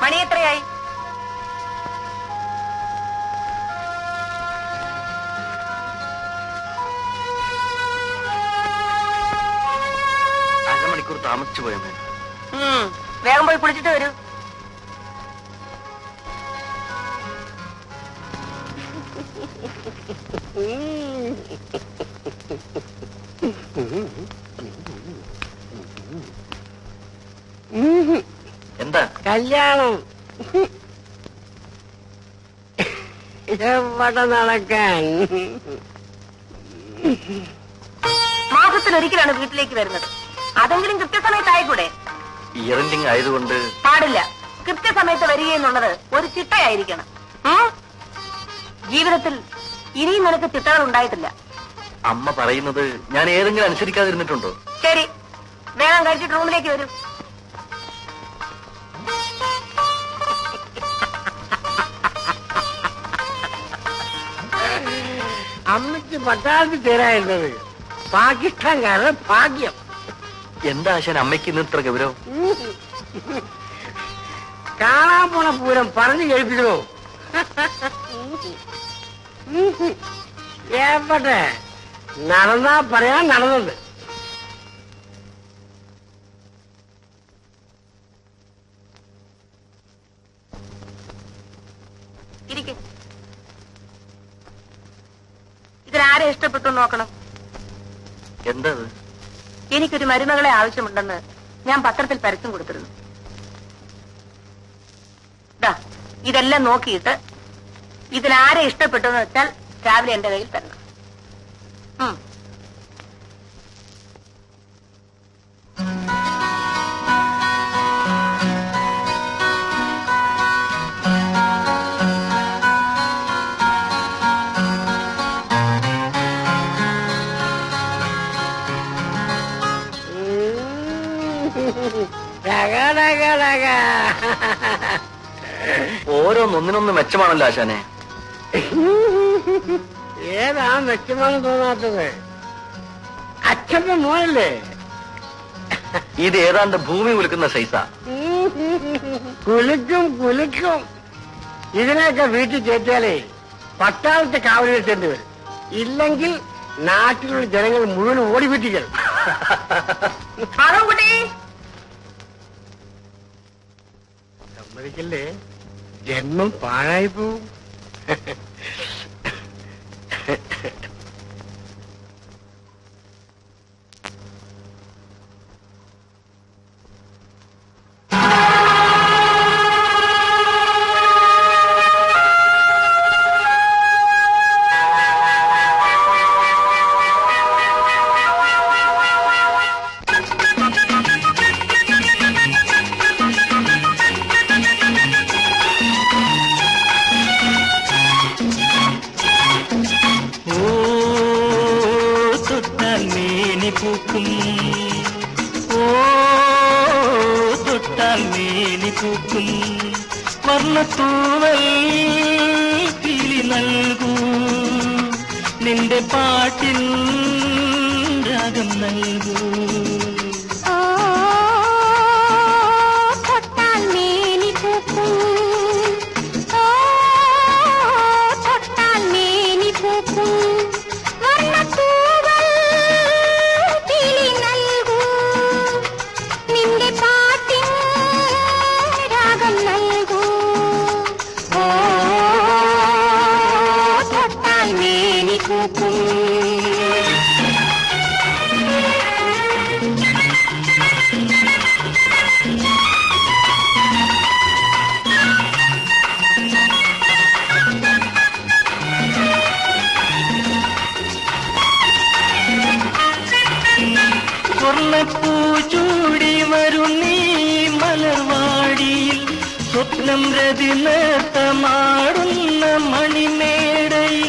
മണി എത്രയായി? അരമണിക്കൂർ താമസിച്ചു പോയ വേഗം പോയി കുളിച്ചിട്ട് വരൂ. എന്താ കല്യാണം എവിടെ നടക്കാൻ? മാസത്തിലൊരിക്കലാണ് വീട്ടിലേക്ക് വരുന്നത്. അതെങ്കിലും കൃത്യസമയത്തായിക്കൂടെ? ഇയർ എൻഡിങ് ആയതുകൊണ്ട് പാടില്ല. കൃത്യസമയത്ത് വരികയെന്നുള്ളത് ഒരു ചിട്ടയായിരിക്കണം. ജീവിതത്തിൽ ഇനിയും നിനക്ക് ചിട്ടകൾ ഉണ്ടായിട്ടില്ല. അമ്മ പറയുന്നത് ഞാൻ ഏതെങ്കിലും അനുസരിക്കാതിരുന്നിട്ടുണ്ടോ? ശരി, വേഗം കഴിച്ചിട്ട് റൂമിലേക്ക് വരൂ. അമ്മയ്ക്ക് പട്ടാളത്തിൽ ചേരായിരുന്നത് പാകിസ്ഥാൻകാരുടെ ഭാഗ്യം. എന്താ ആശാൻ അമ്മയ്ക്ക് ഇന്ന് ഇത്ര ഗൗരവം? കാണാൻ പോണ പൂരം പറഞ്ഞു കേൾപ്പിക്കണോ? എവിടെ നടന്നാ പറയാൻ നടന്നത്. ഇതിലാരെ ഇഷ്ടപ്പെട്ടു നോക്കണം. എന്താ? എനിക്കൊരു മരുമകളെ ആവശ്യമുണ്ടെന്ന് ഞാൻ പത്രത്തിൽ പരസ്യം കൊടുത്തിരുന്നു. ഇതെല്ലാം നോക്കിയിട്ട് ഇതിലാരെ ഇഷ്ടപ്പെട്ടു എന്ന് വെച്ചാൽ രാവിലെ എന്റെ കയ്യിൽ തരണം. ഓരോന്നൊന്നിനൊന്ന് മെച്ചമാണല്ലോ ആശാനെ. ഏതാ മെച്ചമാണെന്ന് തോന്നാത്തത്? അച്ഛന്റെ മോനല്ലേ? ഇത് ഏതാണ്ട് ഭൂമി കുലുക്കുന്ന സൈസാ. കുലുക്കും കുലുക്കും. ഇതിനെയൊക്കെ വീട്ടിൽ കയറ്റിയാലേ പട്ടാളത്തെ കാവലിൽ എത്തേണ്ടി വരും. ഇല്ലെങ്കിൽ നാട്ടിലുള്ള ജനങ്ങൾ മുഴുവൻ ഓടിപ്പിറ്റികൾ. സമ്മതിക്കല്ലേ, ജന്മം പാഴായി പോവും. വർണ്ണത്തൂവൽ കിളി നൽകൂ, നിന്റെ പാട്ടിൻ രാഗം നൽകൂ. വർണ്ണത്തൂവൽ കിളി നൽകൂ, സ്വർണ്ണപ്പൂ ചൂടി വരും നീ മലർവാടിയിൽ സ്വപ്നം രതി നൃത്തമാടുന്ന മണിമേടയിൽ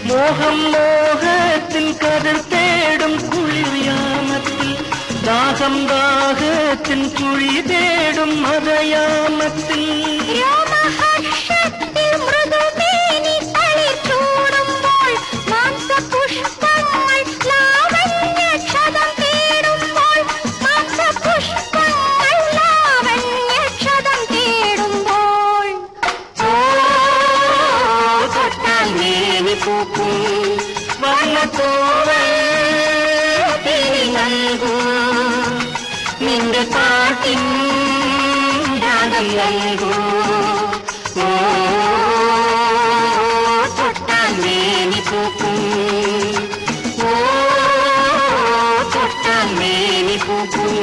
മോഹം മോഹത്തിൽ കടൽ തേടും കുളിർയാമത്തിൽ ദാഹം ദാഹത്തിൽ കുഴി തേടും മതയാമത്തിൽ നിന്റെ പാട്ടിൻ രാഗം നൽകൂ തൊട്ടാൽ മേനി പൂക്കും തൊട്ടാൽ മേനി പൂക്കും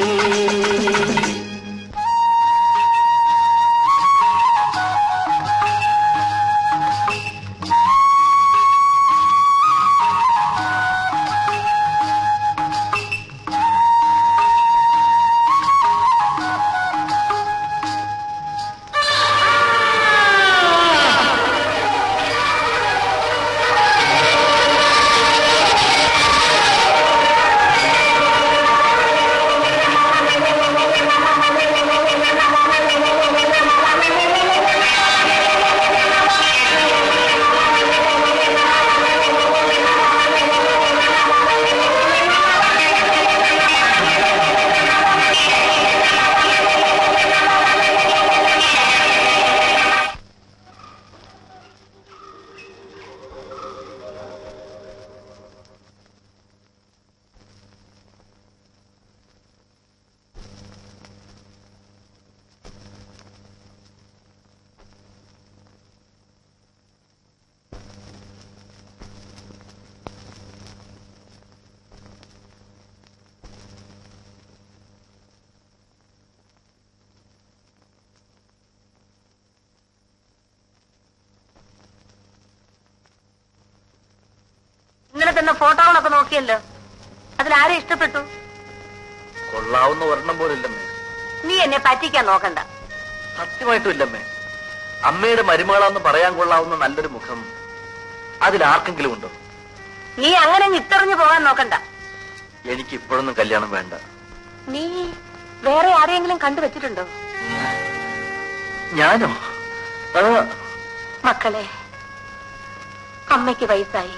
ഇന്നലെ തന്നെ ഫോട്ടോകളൊക്കെ നോക്കിയല്ലോ, അതിലാരെ ഇഷ്ടപ്പെട്ടു? കൊള്ളാവുന്ന ഒരെണ്ണം പോലില്ലമ്മേ. നീ എന്നെ പറ്റിക്കാൻ നോക്കണ്ട. സത്യമായിട്ടും ഇല്ലമ്മേ. അമ്മയുടെ മരുമകളാന്ന് പറയാൻ കൊള്ളാവുന്ന നല്ലൊരു മുഖം അതിലാർക്കെങ്കിലും ഉണ്ടോ? നീ അങ്ങനെ ഇട്ടെറിഞ്ഞു പോകാൻ നോക്കണ്ട. എനിക്ക് ഇപ്പോഴൊന്നും കല്യാണം വേണ്ട. നീ വേറെ ആരെയെങ്കിലും കണ്ടുവച്ചിട്ടുണ്ടോ? ഞാനോ? മക്കളെ, അമ്മയ്ക്ക് വയസ്സായി.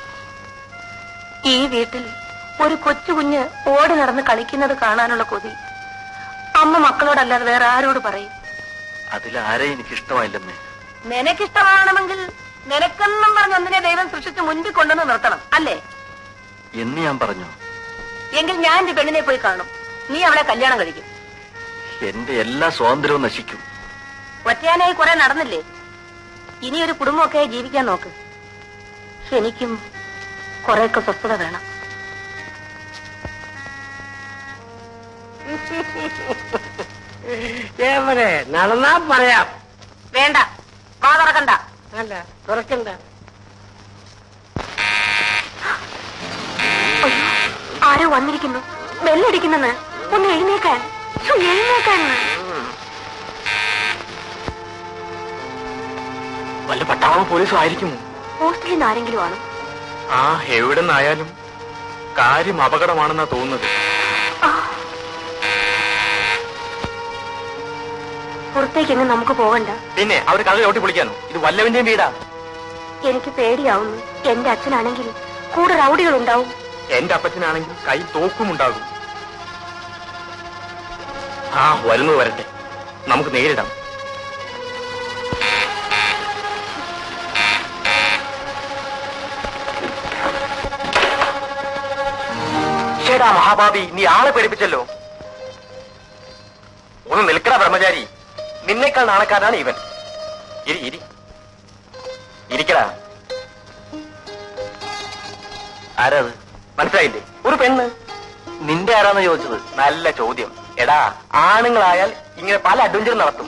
ഈ വീട്ടിൽ ഒരു കൊച്ചു കുഞ്ഞ് ഓടി നടന്ന് കളിക്കുന്നത് കാണാനുള്ള കൊതി അമ്മ മക്കളോടല്ലാതെ വേറെ ആരോട് പറയും? അതിലാരെ എനിക്കിഷ്ടമായില്ലമ്മേ. നിനക്കിഷ്ടമാണെങ്കിൽ നിനക്കെന്നും പറഞ്ഞൊന്നിനെ ദൈവം സൃഷ്ടിച്ച് മുൻപിൽ കൊണ്ടുവന്ന് നിർത്തണം, അല്ലേ? എന്ന് ഞാൻ പറഞ്ഞു. എങ്കിൽ ഞാൻ എന്റെ പെണ്ണിനെ പോയി കാണും. നീ അവളെ കല്യാണം കഴിക്കും. എന്റെ എല്ലാ സ്വാതന്ത്ര്യവും നശിക്കും. ഒറ്റയാനായി കുറെ നടന്നില്ലേ? ഇനിയൊരു കുടുംബമൊക്കെ ജീവിക്കാൻ നോക്ക്. എനിക്കും കുറെയൊക്കെ സ്വസ്ഥത വേണം. നടന്നാ പറയാം. വേണ്ട, വാ തുറക്കണ്ട. അല്ല, തുറക്കണ്ട. ആരോ വന്നിരിക്കുന്നു. ബെല്ലടിക്കുന്നെന്ന്. ഒന്ന് എഴുന്നേക്കാൻ, എഴുന്നേക്കാൻ. വല്ല പട്ടാളമോ പോലീസോ ആയിരിക്കുമോ? ഹോസ്റ്റലിൽ നിന്ന് ആരെങ്കിലും ആണോ? ആ, എവിടെ നിന്നായാലും കാര്യം അപകടമാണെന്നാ തോന്നുന്നത്. പുറത്തേക്കെങ്ങും നമുക്ക് പോകണ്ട. പിന്നെ അവർ കഥ ചോട്ടി പൊളിക്കാനോ? ഇത് വല്ലവന്റെയും വീടാ. എനിക്ക് പേടിയാവുന്നു. എന്റെ അച്ഛനാണെങ്കിൽ കൂടെ റൗഡികളുണ്ടാവും. എന്റെ അപ്പച്ചനാണെങ്കിൽ കൈ തോക്കുമുണ്ടാകും. ആ, വരുന്നത് വരട്ടെ. നമുക്ക് നേരിടാം. ചേടാ മഹാഭാവി, നീ ആളെ പേടിപ്പിച്ചല്ലോ. ഒന്ന് നിൽക്കണ ബ്രഹ്മചാരി, നിന്നേക്കാൾ നാണക്കാരനാണ് ഇവൻ. ഇരിക്കടാ. ആരാത് മനസ്സിലായില്ലേ? ഒരു പെണ്ണ്. നിന്റെ ആരാന്ന് ചോദിച്ചത്? നല്ല ചോദ്യം. എടാ, ആണുങ്ങളായാൽ ഇങ്ങനെ പല അഡ്വഞ്ചറും നടത്തും.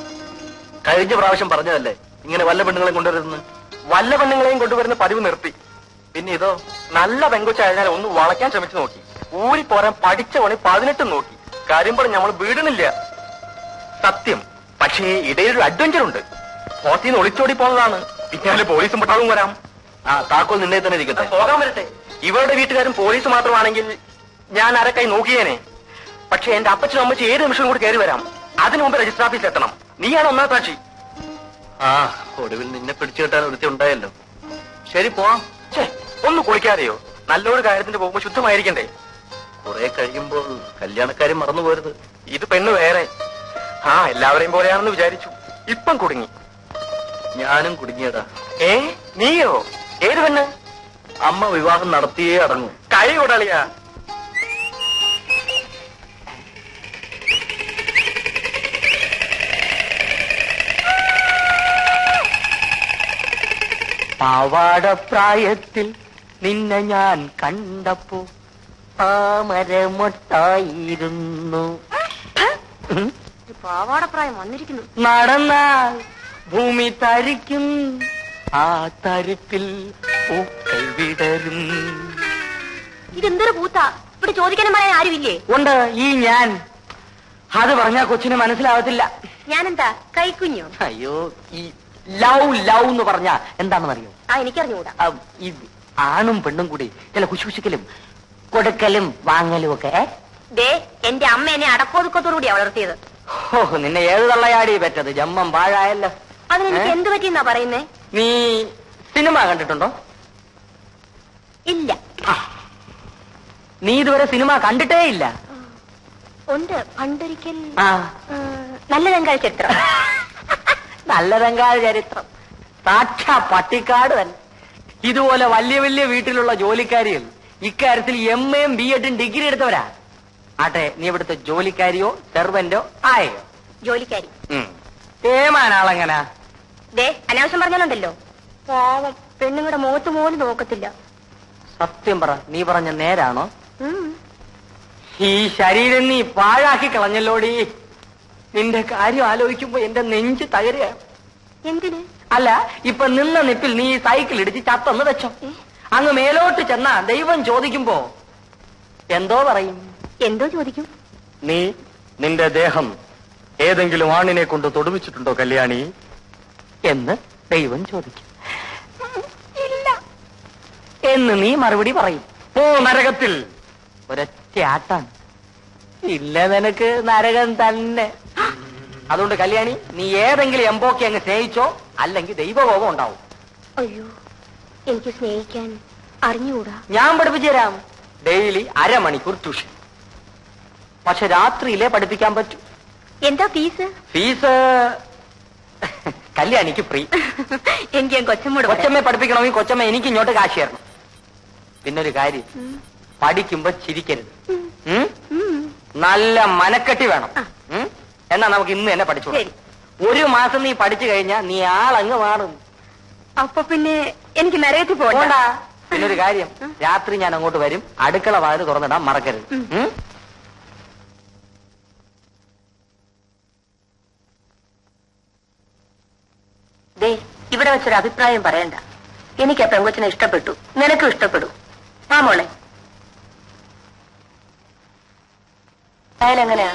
കഴിഞ്ഞ പ്രാവശ്യം പറഞ്ഞതല്ലേ ഇങ്ങനെ വല്ല പെണ്ണുങ്ങളെയും കൊണ്ടുവരുന്നത്. വല്ല പെണ്ണുങ്ങളെയും കൊണ്ടുവരുന്ന പതിവ് നിർത്തി. പിന്നെ ഇതോ, നല്ല പെങ്കൊച്ചായതിനാൽ ഒന്ന് വളയ്ക്കാൻ ശ്രമിച്ചു നോക്കി. ഊരി പോരാൻ പഠിച്ച പണി 18 നോക്കി. കാര്യം പറഞ്ഞ് നമ്മൾ വീടുന്നില്ല. സത്യം. പക്ഷേ ഇടയിലൊരു അഡ്വഞ്ചർ ഉണ്ട്. ഹോസ്റ്റലിൽ നിന്ന് ഒളിച്ചോടി പോകുന്നതാണ്. പിന്നാലെ പോലീസും പട്ടാളവും വരാം. ആ താക്കോൽ നിന്നെ തന്നെ ഇരിക്കട്ടെ. പോകാൻ വരട്ടെ. ഇവരുടെ വീട്ടുകാരും പോലീസ് മാത്രമാണെങ്കിൽ ഞാൻ അരക്കായി നോക്കിയേനെ. പക്ഷെ എന്റെ അപ്പച്ചനും അമ്മച്ചും ഏത് നിമിഷം കൂടി കയറി വരാം. അതിനു മുമ്പ് രജിസ്റ്റർ ഓഫീസിൽ എത്തണം. നീയാണ് ഒന്നാം സാക്ഷി. ആ ഒടുവിൽ നിന്നെ പിടിച്ചു കിട്ടാൻ ഒരുത്തി ഉണ്ടായല്ലോ. ശരി പോവാം. ഒന്ന് കുളിക്കാതെയോ? നല്ലൊരു കാര്യത്തിന് പോകുമ്പോ ശുദ്ധമായിരിക്കണ്ടേ? കുറെ കഴിയുമ്പോൾ കല്യാണക്കാരും മറന്നു പോരുത്. ഇത് പെണ്ണ് വേറെ. ആ എല്ലാവരെയും പോലെയാണെന്ന് വിചാരിച്ചു. ഇപ്പം കുടുങ്ങി. ഞാനും കുടുങ്ങിയടാ. നീയോ? ഏത് പെണ്ണ്? അമ്മ വിവാഹം നടത്തിയേ അടങ്ങും. കൈ കൊടളിയാ. പാവാടപ്രായത്തിൽ നിന്നെ ഞാൻ കണ്ടപ്പോ താമരമൊട്ടായിരുന്നു. പാവാടപ്രായം വന്നിരിക്കുന്നു. നടന്നാൽ ഭൂമി തരിക്കും, ആ തരിപ്പിൽ പൂക്കൾ വിടരും. ഇതെന്തൊരു പൂത്താ? ഇവിടെ ചോദിക്കാനും പറയാൻ ആരുമില്ലേ? ഉണ്ട്, ഈ ഞാൻ. അത് പറഞ്ഞാ കൊച്ചിന് മനസ്സിലാവത്തില്ല. ഞാനെന്താ കൈക്കുഞ്ഞോ? അയ്യോ, ഈ ലവ് ലവ് എന്ന് പറഞ്ഞാ എന്താണെന്ന് അറിയോ? ആ എനിക്കറിഞ്ഞൂടാ. ഈ ആണും പെണ്ണും കൂടി ചില കുശുകുശിക്കലും കൊടുക്കലും വാങ്ങലും ഒക്കെ. ദേ, എന്റെ അമ്മ എന്നെ അടക്കോതുക്കത്തോടുകൂടിയാ വളർത്തിയത്. ഓ, നിന്നെ ഏത് തള്ളയാടി പറ്റത്? ജമ്മം പാഴായല്ലോ. അതിനെനിക്ക് എന്ത് പറ്റിയെന്നാ പറയുന്നേ? നീ സിനിമ കണ്ടിട്ടുണ്ടോ? ഇല്ല. നീ ഇതുവരെ സിനിമ കണ്ടിട്ടേ ഇല്ല? ഉണ്ട്, പണ്ടൊരിക്കൽ. നല്ല രംഗാൾ ചരിത്രം. നല്ല രംഗാൾ ചരിത്രം സാക്ഷാ പട്ടിക്കാട് തന്നെ. ഇതുപോലെ വലിയ വലിയ വീട്ടിലുള്ള ജോലിക്കാരികൾ ഇക്കാര്യത്തിൽ MAയും BEഡും ഡിഗ്രി എടുത്തവരാ. ആട്ടെ, നീ ഇവിടുത്തെ ജോലിക്കാരിയോ സെർവന്റോ ആയോ? ജോലിക്കാരി. ഏമാനാളെങ്ങനാ? ദേ, അനാവശ്യം പറഞ്ഞാലുണ്ടല്ലോ. പാവം, പെണ്ണുങ്ങളുടെ മുഖത്ത് പോലും നോക്കത്തില്ല. സത്യം പറ, നീ പറഞ്ഞ നേരാണോ? ഈ ശരീരം നീ പാഴാക്കി കളഞ്ഞല്ലോടി. നിന്റെ കാര്യം ആലോചിക്കുമ്പോ എന്റെ നെഞ്ച് തകരുകയാണ്. എന്തിന്? അല്ല, ഇപ്പൊ നിന്ന നിപ്പിൽ നീ സൈക്കിൾ ഇടിച്ച് ചത്തൊന്ന് വെച്ചോ. അങ്ങ് മേലോട്ട് ചെന്നാ ദൈവം ചോദിക്കുമ്പോ എന്തോ പറയും? എന്തോ ചോദിക്കും? നീ നിന്റെ ദേഹം ഏതെങ്കിലും ആണിനെ കൊണ്ട് തൊടുവിച്ചിട്ടുണ്ടോ കല്യാണി എന്ന് ദൈവം ചോദിക്കും. ഇല്ല എന്ന് നീ മറുപടി പറയും. ഓ നരകത്തിൽ. ഒരൊറ്റ ആട്ടാണ്. ഇല്ല, നിനക്ക് നരകം തന്നെ. അതുകൊണ്ട് കല്യാണി, നീ ഏതെങ്കിലും എംബോക്കെ അങ്ങ് സ്നേഹിച്ചോ, അല്ലെങ്കിൽ ദൈവകോപം ഉണ്ടാവും. അയ്യോ, എനിക്ക് സ്നേഹിക്കാൻ അറിഞ്ഞുകൂടാ. ഞാൻ പഠിപ്പിച്ചു തരാം. ഡെയിലി അരമണിക്കൂർ ട്യൂഷൻ. പക്ഷെ രാത്രിയിലേ പഠിപ്പിക്കാൻ പറ്റൂ. എന്താ ഫീസ്? Fees കല്യാണിക്ക് free. എനിക്ക് കൊച്ചമ്മയെ പഠിപ്പിക്കണമെങ്കിൽ കൊച്ചമ്മ എനിക്ക് ഇങ്ങോട്ട് കാശ് തരണം. പിന്നൊരു കാര്യം, പഠിക്കുമ്പോ ചിരിക്കരുത്. നല്ല മനക്കെട്ടി വേണം. എന്നാ നമുക്ക് ഇന്ന് തന്നെ പഠിച്ചു. ഒരു മാസം നീ പഠിച്ചു കഴിഞ്ഞാൽ നീ ആളങ്ങ് മാറും. അപ്പൊ പിന്നെ എനിക്ക് നരകത്തിൽ പോകണ്ട. പിന്നൊരു കാര്യം, രാത്രി ഞാൻ അങ്ങോട്ട് വരും. അടുക്കള വാതിൽ തുറന്നിടാൻ മറക്കരുത്. ദേ, ഇവിടെ വെച്ചൊരു അഭിപ്രായം പറയണ്ട. എനിക്ക് ആ പെങ്കൊച്ചിനെ ഇഷ്ടപ്പെട്ടു, നിനക്കും ഇഷ്ടപ്പെടും. ആ മോളെ, അയാളെങ്ങനെയാ?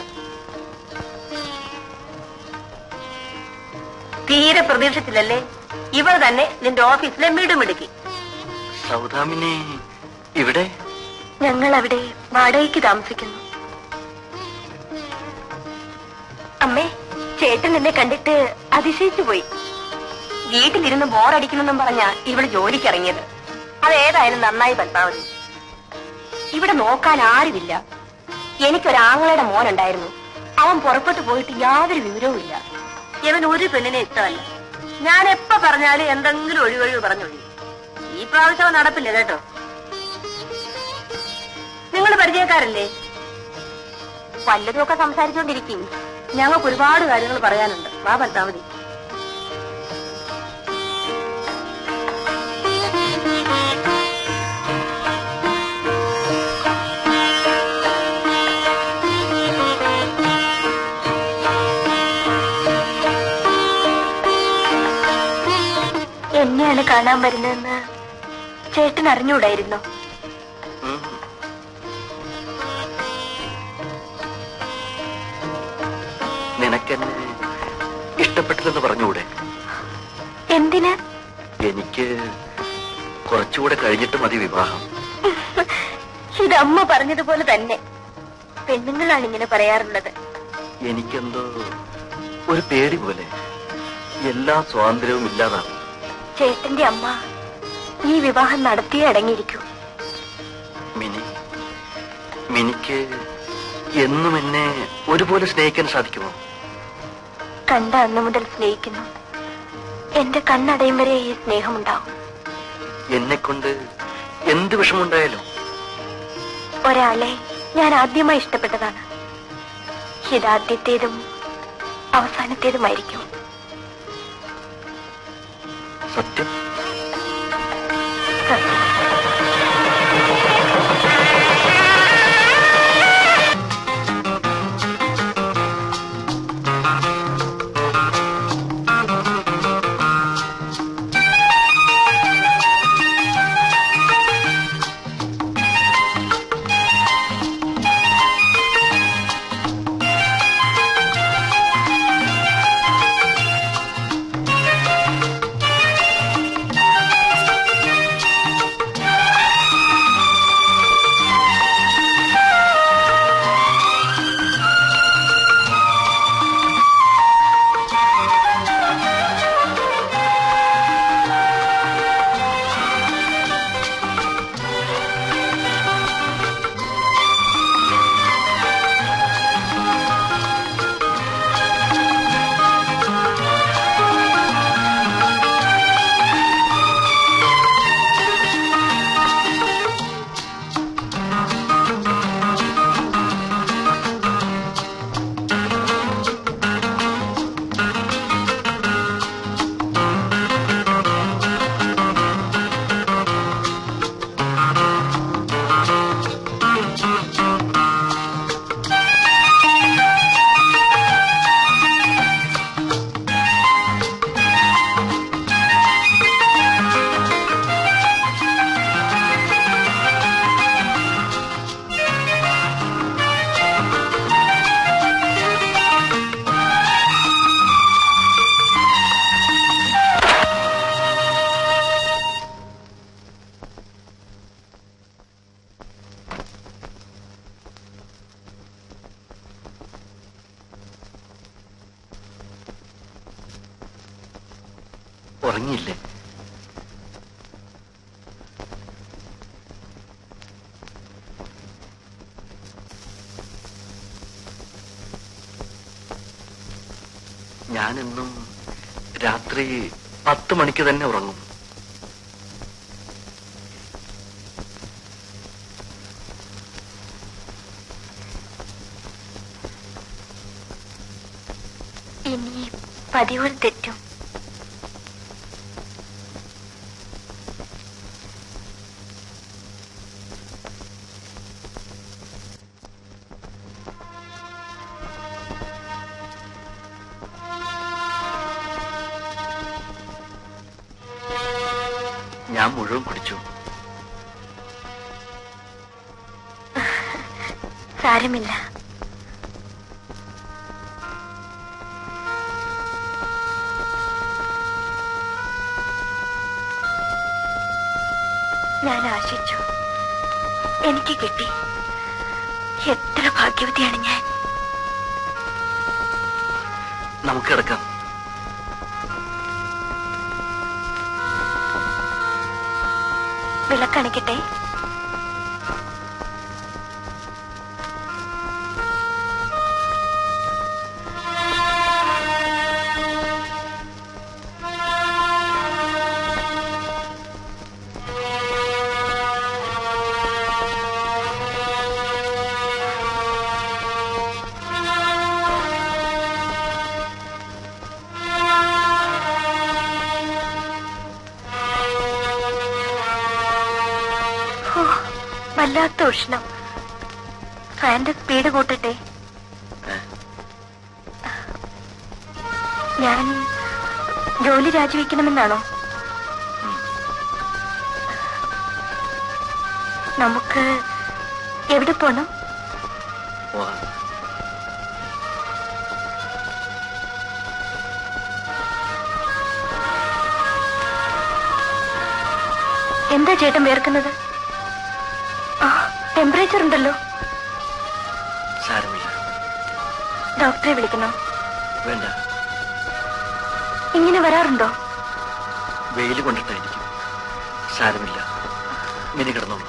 തീരെ പ്രതീക്ഷിച്ചില്ലല്ലേ? ഇവർ തന്നെ നിന്റെ ഓഫീസിലെ മിടുമിടുക്കി. സൗദാമിനി ഇവിടെ? ഞങ്ങൾ അവിടെ വാടകയ്ക്ക് താമസിക്കുന്നു. അമ്മേ, ചേട്ടൻ എന്നെ കണ്ടിട്ട് അതിശയിച്ചു പോയി. വീട്ടിലിരുന്ന് ബോറടിക്കണമെന്നും പറഞ്ഞാ ഇവള് ജോലിക്കിറങ്ങിയത്. അതേതായാലും നന്നായി പത്മാവതി. ഇവിടെ നോക്കാൻ ആരുമില്ല. എനിക്കൊരാങ്ങളുടെ മോനുണ്ടായിരുന്നു. അവൻ പുറപ്പെട്ടു പോയിട്ട് യാതൊരു വിവരവും ഇല്ല. ഇവൻ ഒരു പെണ്ണിനെ ഇഷ്ടമല്ല. ഞാൻ എപ്പ പറഞ്ഞാലും എന്തെങ്കിലും ഒഴിവൊഴിവ് പറഞ്ഞൊഴി. ഈ പ്രാവശ്യം നടപ്പില്ല കേട്ടോ. നിങ്ങൾ പരിചയക്കാരല്ലേ? വല്ലതുമൊക്കെ സംസാരിച്ചുകൊണ്ടിരിക്കും. ഞങ്ങൾക്ക് ഒരുപാട് കാര്യങ്ങൾ പറയാനുണ്ട്. വാ പത്താമതി. എന്നെയാണ് കാണാൻ വരുന്നതെന്ന് ചേട്ടൻ അറിഞ്ഞൂടായിരുന്നോ? നിനക്കെന്നെ ഇഷ്ടപ്പെട്ടതെന്ന് പറഞ്ഞുകൂടെ? എന്തിന്? എനിക്ക് കുറച്ചുകൂടെ കഴിഞ്ഞിട്ട് മതി വിവാഹം. ഇത് അമ്മ പറഞ്ഞതുപോലെ തന്നെ. പെണ്ണുങ്ങളാണ് ഇങ്ങനെ പറയാറുള്ളത്. എനിക്കെന്തോ ഒരു പേടി പോലെ. എല്ലാ സ്വാതന്ത്ര്യവും ഇല്ലാതാണ്. ചേട്ടന്റെ അമ്മ ഈ വിവാഹം നടത്തിയേ അടങ്ങിയിരിക്കൂ. മിനിക്ക് എന്നും എന്നെ ഒരുപോലെ സ്നേഹിക്കാൻ സാധിക്കുമോ? കണ്ട അന്ന് മുതൽ സ്നേഹിക്കുന്നു. എന്റെ കണ്ണടയും വരെ ഈ സ്നേഹമുണ്ടാവും. എന്നെ കൊണ്ട് എന്ത് വിഷമുണ്ടായാലും. ഒരാളെ ഞാൻ ആദ്യമായി ഇഷ്ടപ്പെട്ടതാണ്. ഇതാദ്യത്തേതും അവസാനത്തേതുമായിരിക്കും. സത്യം. സത്യം. ഉറങ്ങിയില്ലേ? ഞാനെന്നും രാത്രി 10 മണിക്ക് തന്നെ ഉറങ്ങും. ഇനി പതിവ് തെറ്റും. ഞാൻ മുഴുവൻ കുടിച്ചു. സാരമില്ല. ഞാൻ ആശിച്ചു, എനിക്ക് കിട്ടി. എത്ര ഭാഗ്യവതിയാണ് ഞാൻ. നമുക്ക് കിടക്കാം. വിളക്കണിക്കട്ടെ? വല്ലാത്ത ഉഷ്ണം. ഫാന്റെ സ്പീഡ് കൂട്ടട്ടെ? ഞാൻ ജോലി രാജിവെക്കണമെന്നാണോ? നമുക്ക് എവിടെ പോണം? എന്താ ചേട്ടൻ വേർക്കുന്നത്? ടെമ്പറേച്ചർ ഉണ്ടല്ലോ. സാരമില്ല. ഡോക്ടറെ വിളിക്കണോ? വേണ്ട. ഇങ്ങനെ വരാറുണ്ടോ? വെയിൽ കൊണ്ടിട്ടായിരിക്കും. സാരമില്ല, മിനി കിടന്നോളൂ.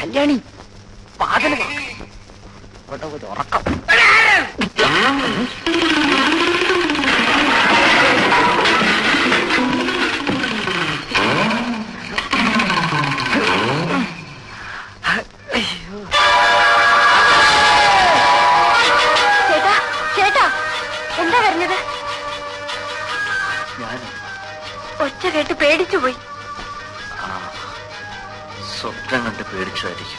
കല്യാണി, വാതില് ഉറക്കം. ചേട്ടാ, ചേട്ടാ, എന്താ പറഞ്ഞത്? ഞാൻ ഒച്ച കേട്ട് പേടിച്ചുപോയി. സ്വപ്നം കണ്ട് പേടിച്ചതായിരിക്കും.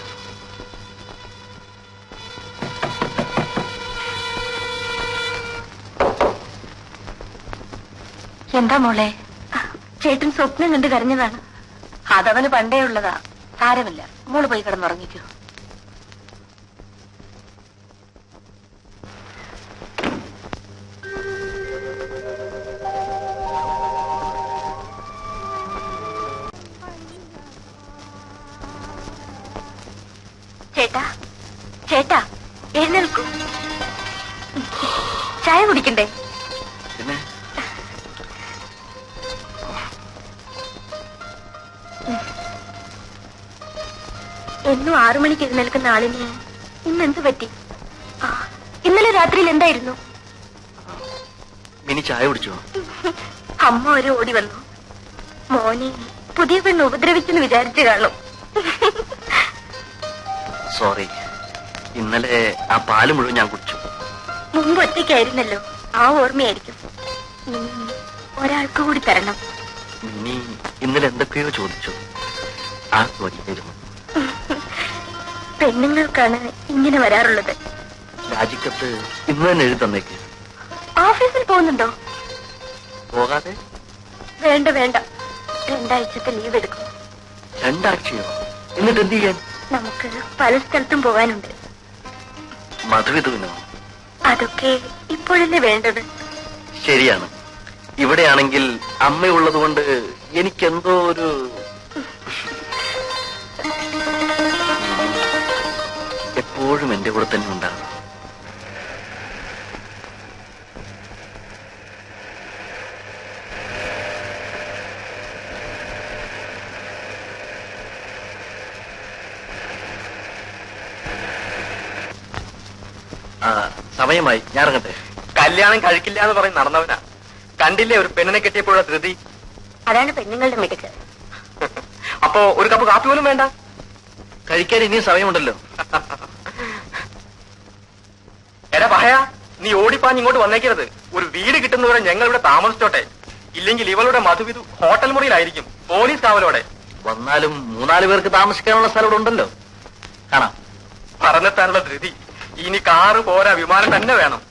എന്താ മോളെ? ചേട്ടൻ സ്വപ്നം കണ്ട് കരഞ്ഞതാണ്. അതവന് പണ്ടേ ഉള്ളതാ. സാരമില്ല, മോള് പോയി കിടന്നുറങ്ങിക്കോ. ചേട്ടാ, ചേട്ടാ, എഴുന്നേൽക്കൂ. ചായ കുടിക്കണ്ടേ? പിന്നെ എന്നും 6 മണിക്ക് എഴുന്നേൽക്കുന്ന ആളിന് ഇന്നെന്ത് പറ്റി? ഇന്നലെ രാത്രിയിൽ എന്തായിരുന്നു? മിനി ചായ കുടിച്ചോ? അമ്മ ഒരു ഓടി വന്നു. മോനെ പുതിയ പെണ്ണ് ഉപദ്രവിച്ചെന്ന് വിചാരിച്ചു കാണും. സോറി, ഇന്നലെ ആ പാല് മുഴുവൻ ഞാൻ കുടിച്ചു. മുമ്പ് ഒറ്റയ്ക്കായിരുന്നല്ലോ, ആ ഓർമ്മയായിരിക്കും. ഒരാൾക്ക് കൂടി തരണം. മിനി ഇന്നലെ എന്തൊക്കെയോ ചോദിച്ചു. ആ ചോദിച്ചായിരുന്നു. പെണ്ണുങ്ങൾക്കാണ് ഇങ്ങനെ വരാറുള്ളത്. രാജിക്കത്ത് ഇന്ന് തന്നെ എഴുതി തന്നേക്ക്. ഓഫീസിൽ പോകുന്നുണ്ടോ? പോകാതെ? വേണ്ട വേണ്ട, 2 ആഴ്ചത്തെ ലീവ് എടുക്കും. 2 ആഴ്ചയോ? എന്നിട്ട് എന്ത് ചെയ്യാൻ? നമുക്ക് പല സ്ഥലത്തും പോകാനുണ്ട്. മധുവിധുവിനോ? അതൊക്കെ ഇപ്പോഴല്ലേ വേണ്ടത്. ശരിയാണ്. ഇവിടെയാണെങ്കിൽ അമ്മയുള്ളത് കൊണ്ട് എനിക്കെന്തോ ഒരു എപ്പോഴും എന്റെ കൂടെ തന്നെ ഉണ്ടാകും. സമയമായി, ഞാൻ ഇറങ്ങട്ടെ. കല്യാണം കഴിക്കില്ല എന്ന് പറഞ്ഞ് നടന്നവനാ. കണ്ടില്ലേ ഒരു പെണ്ണിനെ കെട്ടിയപ്പോഴുള്ള ധൃതി? അതാണ് പെണ്ണുങ്ങളുടെ മിടുക്ക്. അപ്പോ ഒരു കപ്പ് കാപ്പി പോലും വേണ്ട? കഴിക്കാൻ ഇനിയും സമയമുണ്ടല്ലോ. എടാ പഹയ, നീ ഓടിപ്പാഞ്ഞ് ഇങ്ങോട്ട് വന്നേക്കരുത്. ഒരു വീട് കിട്ടുന്നവരെ ഞങ്ങൾ ഇവിടെ താമസിച്ചോട്ടെ. ഇല്ലെങ്കിൽ ഇവളുടെ മധുവിധു ഹോട്ടൽ മുറിയിലായിരിക്കും, പോലീസ് കാവലോടെ. വന്നാലും 3-4 പേർക്ക് താമസിക്കാനുള്ള സ്ഥലം ഇവിടെ ഉണ്ടല്ലോ. കാണാം. പറഞ്ഞെത്താനുള്ള ധൃതി. ഇനി കാറ് പോരാ, വിമാനം തന്നെ വേണം.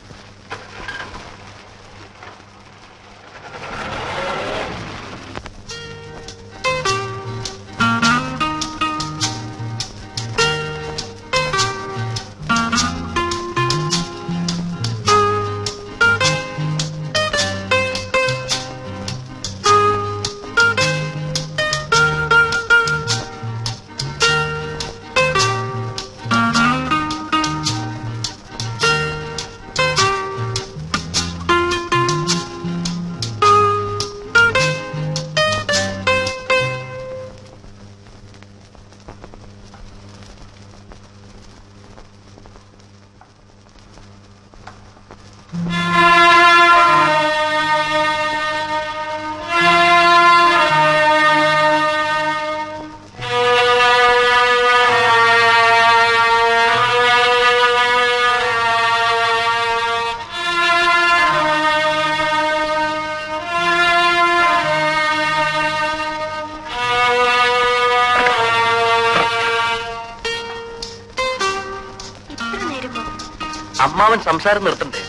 അമ്മാവൻ സംസാരം നിർത്തണ്ടേ?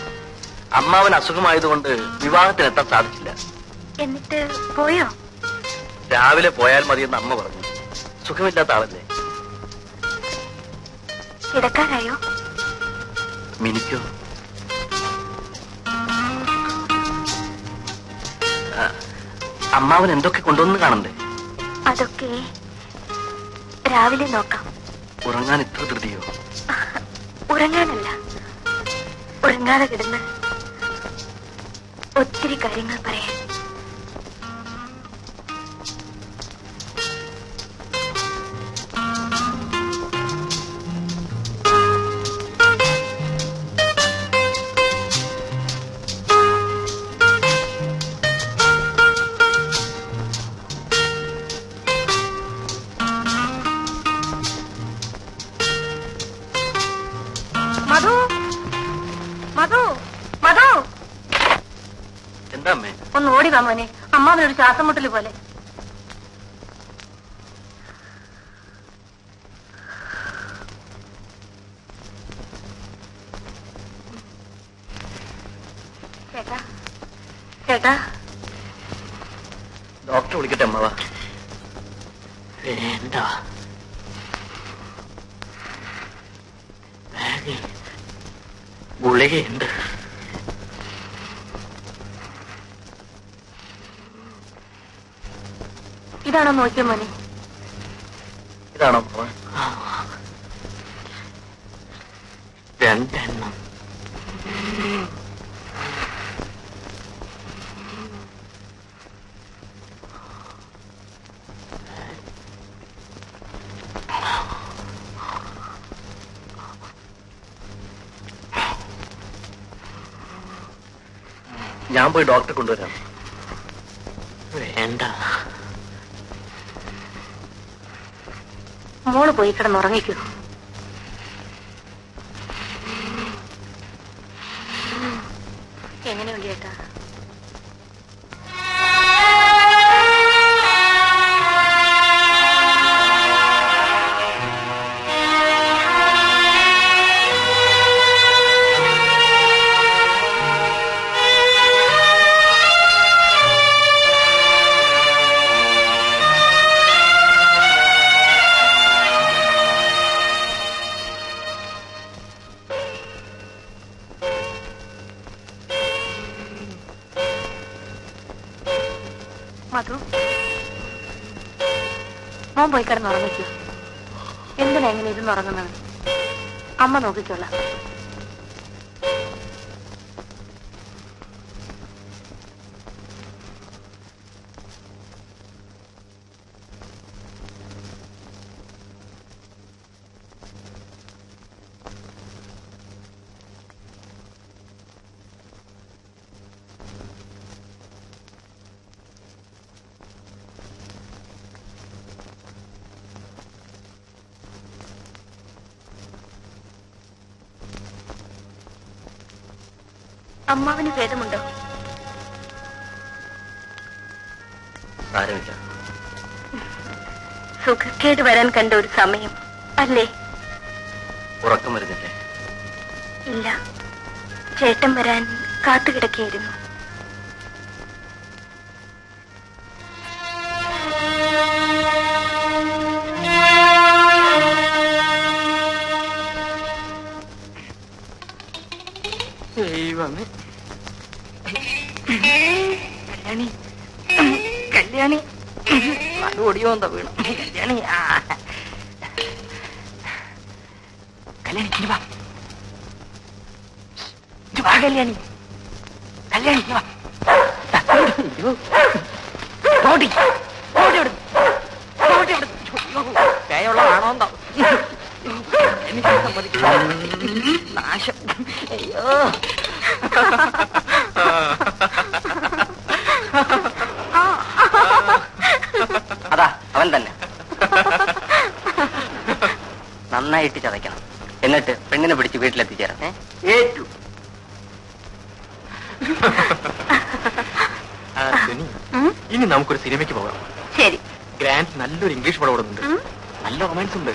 അമ്മാവൻ അസുഖമായതുകൊണ്ട് വിവാഹത്തിനെത്താൻ സാധിച്ചില്ല. എന്നിട്ട് പോയോ? രാവിലെ പോയാൽ മതിയെന്ന് അമ്മ പറഞ്ഞു. സുഖമില്ലാത്ത ആളല്ലേ. കിടക്കാനായോ? മിനിക്കോ? അമ്മാവൻ എന്തൊക്കെ കൊണ്ടുവന്ന് കാണണ്ടേ? അതൊക്കെ രാവിലെ നോക്കാം. ഉറങ്ങാൻ ഇത്ര ധൃതിയോ? ഉറങ്ങാനല്ല, ഉറങ്ങാതെ കിടന്ന് ഒത്തിരി കാര്യങ്ങൾ പറയാൻ. മധു, മധു, മധു, എന്താ അമ്മേ? ഒന്ന് ഓടി വാ മോനെ. അമ്മാവനൊരു ശ്വാസം മുട്ടല് പോലെ. ചേട്ടാ, ചേട്ടാ, ഡോക്ടറെ വിളിക്കട്ടെ അമ്മാവ? വേണ്ട, ഗുളികയുണ്ട്. ഇതാണോ നോക്കിയ മോനെ? ഇതാണോ അമ്മാവ? രണ്ടെണ്ണം. ഞാൻ പോയി ഡോക്ടറെ കൊണ്ടുവരാം. വേണ്ട, മോള് പോയി കിടന്നുറങ്ങിക്കോ. എങ്ങനെയുണ്ട് ചേട്ടാ? മധു, മോൻ പോയി കിടന്നുറങ്ങിക്കോ. എന്തിനാ എങ്ങനെ ഇരുന്നുറങ്ങുന്നത്? അമ്മ നോക്കിക്കോളാം. അമ്മാവന് ഭേദമുണ്ടോ? സാരമില്ല. സുഖക്കേട് വരാൻ കണ്ട ഒരു സമയം അല്ലേ? ഉറക്കം വരുന്നില്ലേ? ഇല്ല, ചേട്ടൻ വരാൻ കാത്തുകിടക്കുകയായിരുന്നു. ദൈവമേ, കല്യാണി, കല്യാണി, ഓടിയോ എന്താ വീണു? കല്യാണി, കല്യാണി, ഇനി വാ, ഇനി വാ കല്യാണി, കല്യാണി, ഇനി വാ. ഓടി, ഓടി വിടുന്നു, ഓടി വിടുന്നു. പേയുള്ളതാണോ എന്തോ? എനിക്ക് സമ്മതിക്കില്ല. നാശം. അയ്യോ, അതാ അവൻ തന്നെ. നന്നായിട്ട് ചതയ്ക്കണം. എന്നിട്ട് പെണ്ണിനെ പിടിച്ച് വീട്ടിലെത്തിച്ചേരാം. ഏറ്റു. ഇനി നമുക്കൊരു സിനിമയ്ക്ക് പോകാം. ശരി. ഗ്രാൻഡ് നല്ലൊരു ഇംഗ്ലീഷ് പടം ഓടുന്നുണ്ട്. നല്ല റൊമാൻസ് ഉണ്ട്.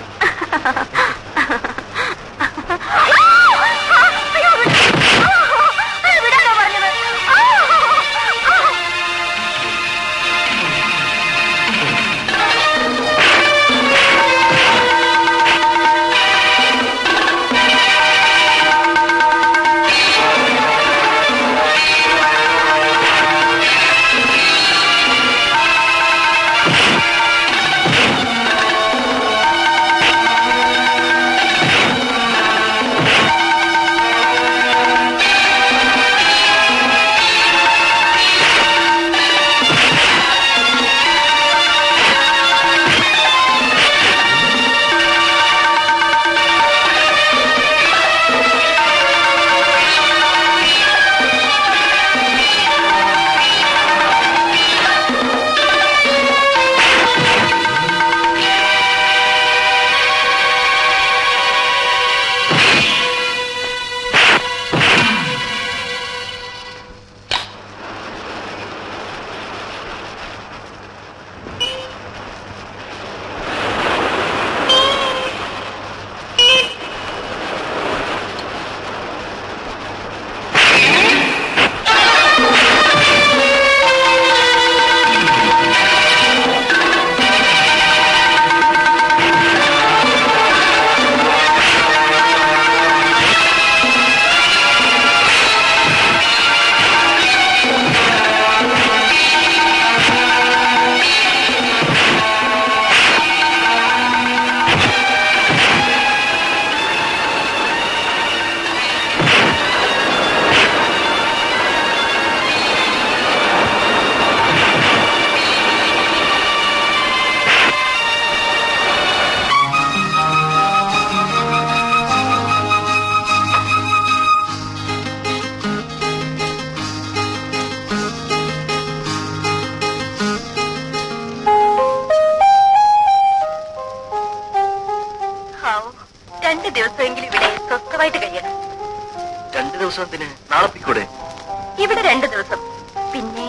ദിവസം എന്തിന്? നാളെ പോയിക്കൂടെ? ഇവിടെ 2 ദിവസം, പിന്നെ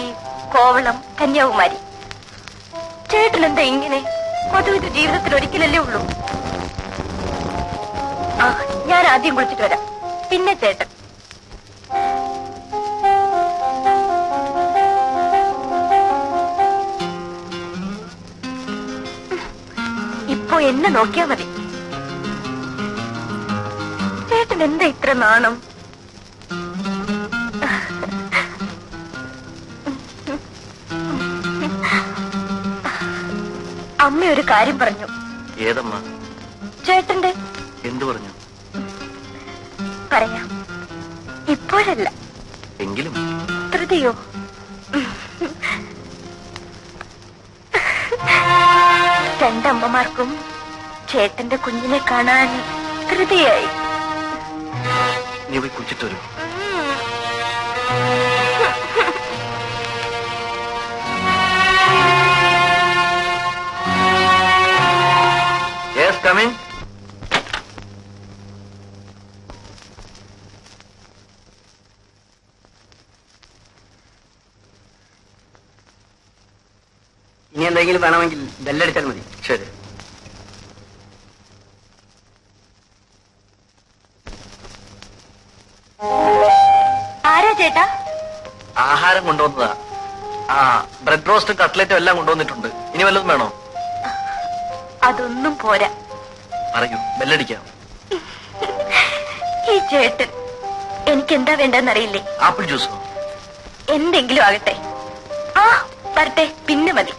കോവളം, കന്യാകുമാരി. ചേട്ടൻ എന്താ ഇങ്ങനെ? പൊതുവെ ഇത് ജീവിതത്തിൽ ഒരിക്കലല്ലേ ഉള്ളൂ. ആ, ഞാൻ ആദ്യം കുളിച്ചിട്ട് വരാം, പിന്നെ ചേട്ടൻ. ഇപ്പൊ എന്നെ നോക്കിയാ മതി. ചേട്ടൻ എന്താ ഇത്ര നാണം? അമ്മ ഒരു കാര്യം പറഞ്ഞു. ഏതമ്മ? ചേട്ടന്റെ. എന്തു പറഞ്ഞു? പറയാം, ഇപ്പോഴല്ല. എങ്കിലും ധൃതിയോ? രണ്ടമ്മമാർക്കും ചേട്ടന്റെ കുഞ്ഞിനെ കാണാൻ ധൃതിയായി. നീ പോയി കുളിച്ചിട്ട് വരും. Yes, come in. ഇനി എന്തെങ്കിലും വേണമെങ്കിൽ ബെല്ലടിച്ചാൽ മതി. ശരി. ആരാ ചേട്ടാ? ആഹാരം കൊണ്ടുവന്നതാ. ആ, ബ്രെഡ് റോസ്റ്റും കട്ട്ലറ്റും എല്ലാം കൊണ്ടുവന്നിട്ടുണ്ട്. ഇനി വല്ലതും വേണോ? അതൊന്നും പോരാ. പറയൂ, ബെല്ലടിക്കാം. ഈ ചേട്ടൻ എനിക്കെന്താ വേണ്ടെന്നറിയില്ലേ? ആപ്പിൾ ജ്യൂസോ? എന്തെങ്കിലും ആകട്ടെ. ആ, വരട്ടെ, പിന്നെ മതി.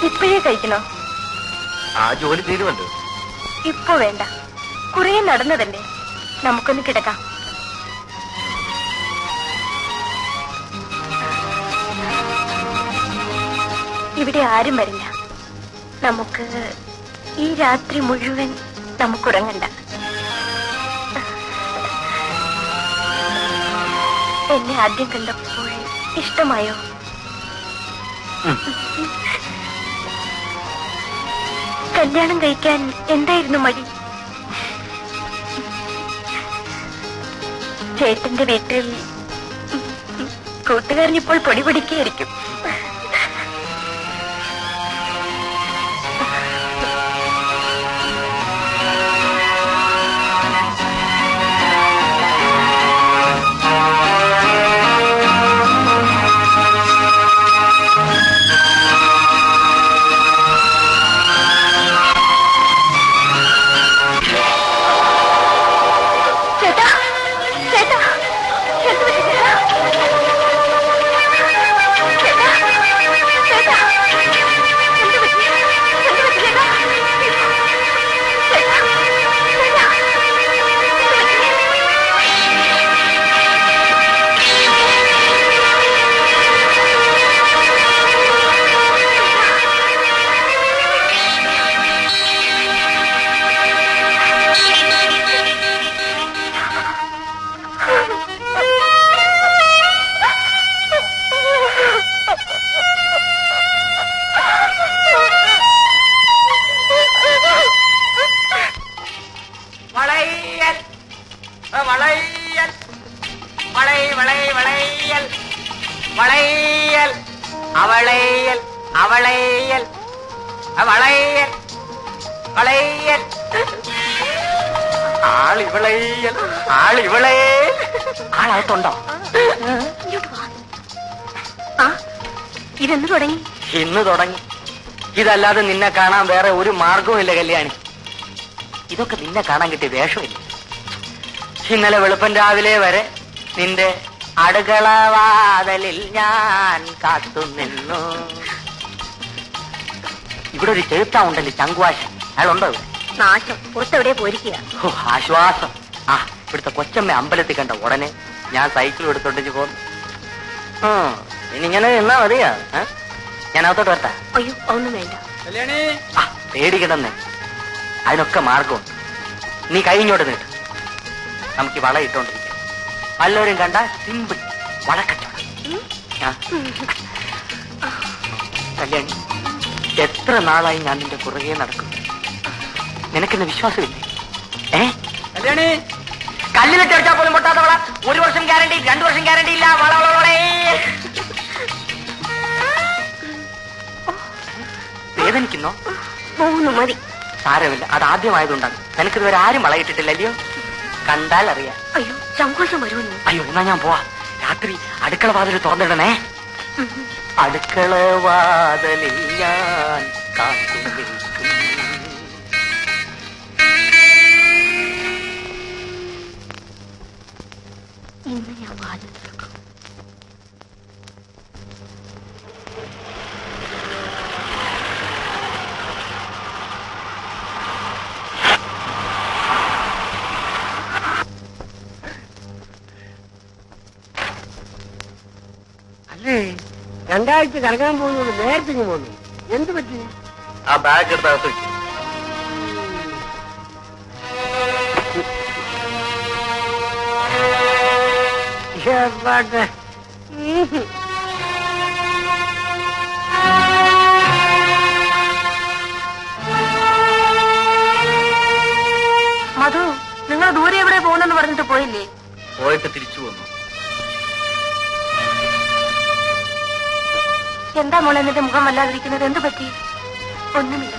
ഇപ്പോഴേ കഴിക്കണോ? ആ ജോലി തീരുമല്ലോ. ഇപ്പൊ വേണ്ട, കുറേ നടന്നതല്ലേ, നമുക്കൊന്ന് കിടക്കാം. ഇവിടെ ആരും വരില്ല. നമുക്ക് ഈ രാത്രി മുഴുവൻ നമുക്കുറങ്ങണ്ട. എന്നെ ആദ്യം കണ്ടപ്പോൾ ഇഷ്ടമായോ? കല്യാണം കഴിക്കാൻ എന്തായിരുന്നു മടി? ചേട്ടന്റെ വീട്ടിൽ കൂട്ടുകാരനിപ്പോൾ പൊടി പൊടിക്കായിരിക്കും. ആളകത്തുണ്ടോ? ഇതെന്ന് തുടങ്ങി? ഇന്ന് തുടങ്ങി. ഇതല്ലാതെ നിന്നെ കാണാൻ വേറെ ഒരു മാർഗവും ഇല്ല കല്യാണി. ഇതൊക്കെ നിന്നെ കാണാൻ കിട്ടിയ വേഷമില്ല. ഇന്നലെ വെളുപ്പൻ രാവിലെ വരെ നിന്റെ അടുക്കളവാതലിൽ ഞാൻ കാത്തുനിന്നു. ഇവിടെ ഒരു ചെറുത്താ ഉണ്ടല്ലോ, ചങ്കുവാശൻ. അയാളുണ്ടോ? നാശം, പുറത്തെവിടെ പോയിരിക്കുക. ആശ്വാസം. ആ ഇവിടുത്തെ കൊച്ചമ്മ അമ്പലത്തിൽ കണ്ട ഉടനെ ഞാൻ സൈക്കിൾ എടുത്തോണ്ടിച്ച് പോന്നു. ഇനി ഇങ്ങനെ എന്നാ മതിയാ? ഞാൻ അകത്തോട്ട് വരട്ടെ? അയ്യോ ഒന്നും വേണ്ട. ആ പേടിക്കണമെന്നേ, അതിനൊക്കെ മാർഗമുണ്ട്. നീ കഴിഞ്ഞോട്ട് നീട്ട്, നമുക്ക് വള ഇട്ടോണ്ടിരിക്കാം. വല്ലവരും കണ്ട സിമ്പിൾ വളക്കച്ചവടം. കല്യാണി, എത്ര നാളായി ഞാൻ നിന്റെ പുറകെ നടക്കും, നിനക്കെന്നെ വിശ്വാസമില്ലേ? കല്യാണി, കല്ലിലിട്ട് അടിച്ചാൽ പോലും പൊട്ടാത്ത വള. 1 വർഷം ഗ്യാരണ്ടി, 2 വർഷം ഗ്യാരണ്ടി ഇല്ല. വള വള വളേ. വേദനിക്കുന്നോ? മതി. സാരമില്ല, അത് ആദ്യമായതുകൊണ്ടാണ്. നിനക്കിതുവരെ ആരും വളയിട്ടിട്ടില്ലല്ലയോ? കണ്ടാൽ അറിയാം. അയ്യോ സങ്കോചം വരുമെന്ന്. അയ്യോ എന്നാ ഞാൻ പോവാ. രാത്രി അടുക്കള വാതിൽ തുറന്നിടണേ. അടുക്കള വാതിലിൽ ഞാൻ കാത്തു നിൽക്കും. ഇന്ന് ഞാൻ വാതിൽ തുറക്കും. അല്ലേ 2 ആഴ്ച കറങ്ങാൻ പോകുന്നത് നേരത്തെ പോന്നു. എന്ത് പറ്റി? ആ ബാഗ് എടുത്തകത്ത് വെച്ചു. മധു, നിങ്ങൾ ദൂരെ എവിടെ പോകുന്നെന്ന് പറഞ്ഞിട്ട് പോയില്ലേ? പോയിട്ട് തിരിച്ചു വന്നു. എന്താ മോളെ എന്നിട്ട് മുഖം വല്ലാതിരിക്കുന്നത്? എന്ത് പറ്റി? ഒന്നുമില്ല.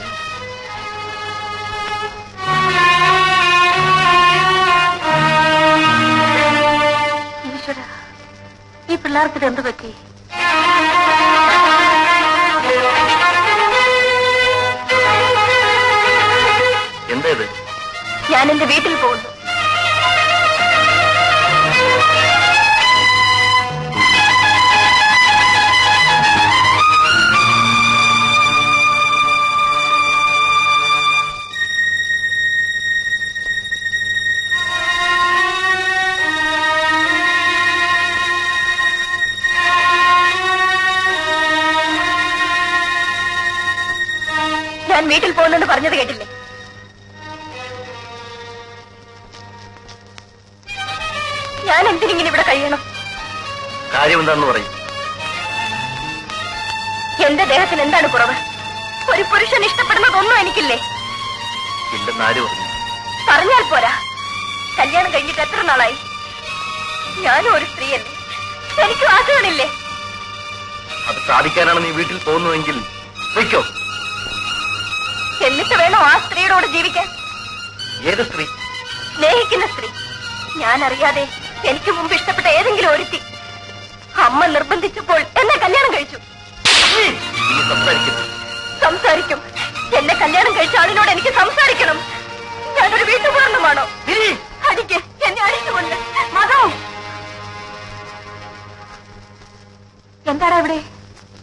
ഈശ്വര, ഈ പിള്ളേർക്ക് ഇത് എന്ത് പറ്റി? എന്താ ഇത്? ഞാൻ എന്റെ വീട്ടിൽ പോകുന്നു. ഞാൻ വീട്ടിൽ പോകുന്നെന്ന് പറഞ്ഞത് കേട്ടില്ലേ? ഞാൻ എന്തിനിങ്ങനെ ഇവിടെ കഴിയണം? കാര്യം എന്താന്ന് പറയും. എന്റെ ദേഹത്തിന് എന്താണ് കുറവ്? ഒരു പുരുഷൻ ഇഷ്ടപ്പെടുന്നതൊന്നും എനിക്കില്ലേ? ഇല്ലെന്ന് ആര് പറഞ്ഞു? പറഞ്ഞാൽ പോരാ. കല്യാണം കഴിഞ്ഞിട്ട് എത്ര നാളായി? ഞാനും ഒരു സ്ത്രീയല്ലേ, എനിക്ക് വാക്കുകളില്ലേ? അത് സാധിക്കാനാണ് നീ വീട്ടിൽ പോകുന്നതെങ്കിൽ വയ്ക്കോ. എന്നിട്ട് വേണോ ആ സ്ത്രീയോട് ജീവിക്കാൻ? ഏത് സ്ത്രീ? സ്നേഹിക്കുന്ന സ്ത്രീ. ഞാൻ അറിയാതെ എനിക്ക് മുമ്പ് ഇഷ്ടപ്പെട്ട ഏതെങ്കിലും ഒരുത്തി അമ്മ നിർബന്ധിച്ചപ്പോൾ എന്നെ കല്യാണം കഴിച്ചു. നീ സംസാരിക്കുന്നു. സംസാരിക്കും. എന്നെ കല്യാണം കഴിച്ച ആളിനോട് എനിക്ക് സംസാരിക്കണം. ഞാനൊരു വീട്ടുപൂർണ്ണമാണോ? അടിക്ക്, എന്നെ അടിച്ചുകൊണ്ട്. മതോ, എന്താടാ ഇവിടെ?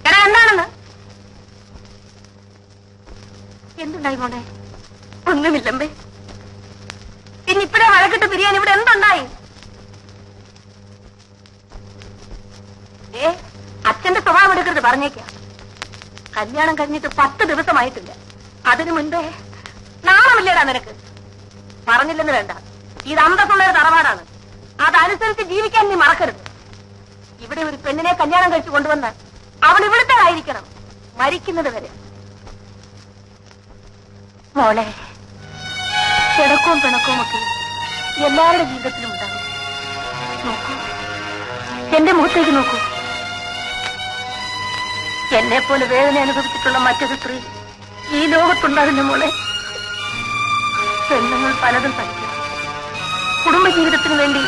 എടാ എന്താണെന്ന്? എന്തുണ്ടായി മോനെ? ഒന്നുമില്ലമ്പേ. ഇന്നിപ്പോഴേ വഴക്കിട്ട് പിരിയാൻ ഇവിടെ എന്തുണ്ടായി? അച്ഛന്റെ സ്വഭാവം എടുക്കരുത്, പറഞ്ഞേക്കാം. കല്യാണം കഴിഞ്ഞിട്ട് 10 ദിവസമായിട്ടില്ല. അതിനു മുൻപേ നാണമില്ലേടാ നിനക്ക്? പറഞ്ഞില്ലെന്ന് വേണ്ട, ഇത് അന്തസ്സുള്ളൊരു തറവാടാണ്. അതനുസരിച്ച് ജീവിക്കാൻ നീ മറക്കരുത്. ഇവിടെ ഒരു പെണ്ണിനെ കല്യാണം കഴിച്ചു കൊണ്ടുവന്നാൽ അവൾ ഇവിടുത്തെ ആയിരിക്കണം, മരിക്കുന്നത് വരെ. മോളെ, പിണക്കവും പിണക്കവും ഒക്കെ എല്ലാവരുടെ ജീവിതത്തിലും ഉണ്ടാകും. നോക്കൂ, എന്റെ മുഖത്തേക്ക് നോക്കൂ. എന്നെ പോലെ വേദന അനുഭവിച്ചിട്ടുള്ള മറ്റൊരു സ്ത്രീ ഈ ലോകത്തുണ്ടാകുന്ന മോളെ. പെണ്ണുങ്ങൾ പലതും പഠിക്കണം. കുടുംബജീവിതത്തിന് വേണ്ടി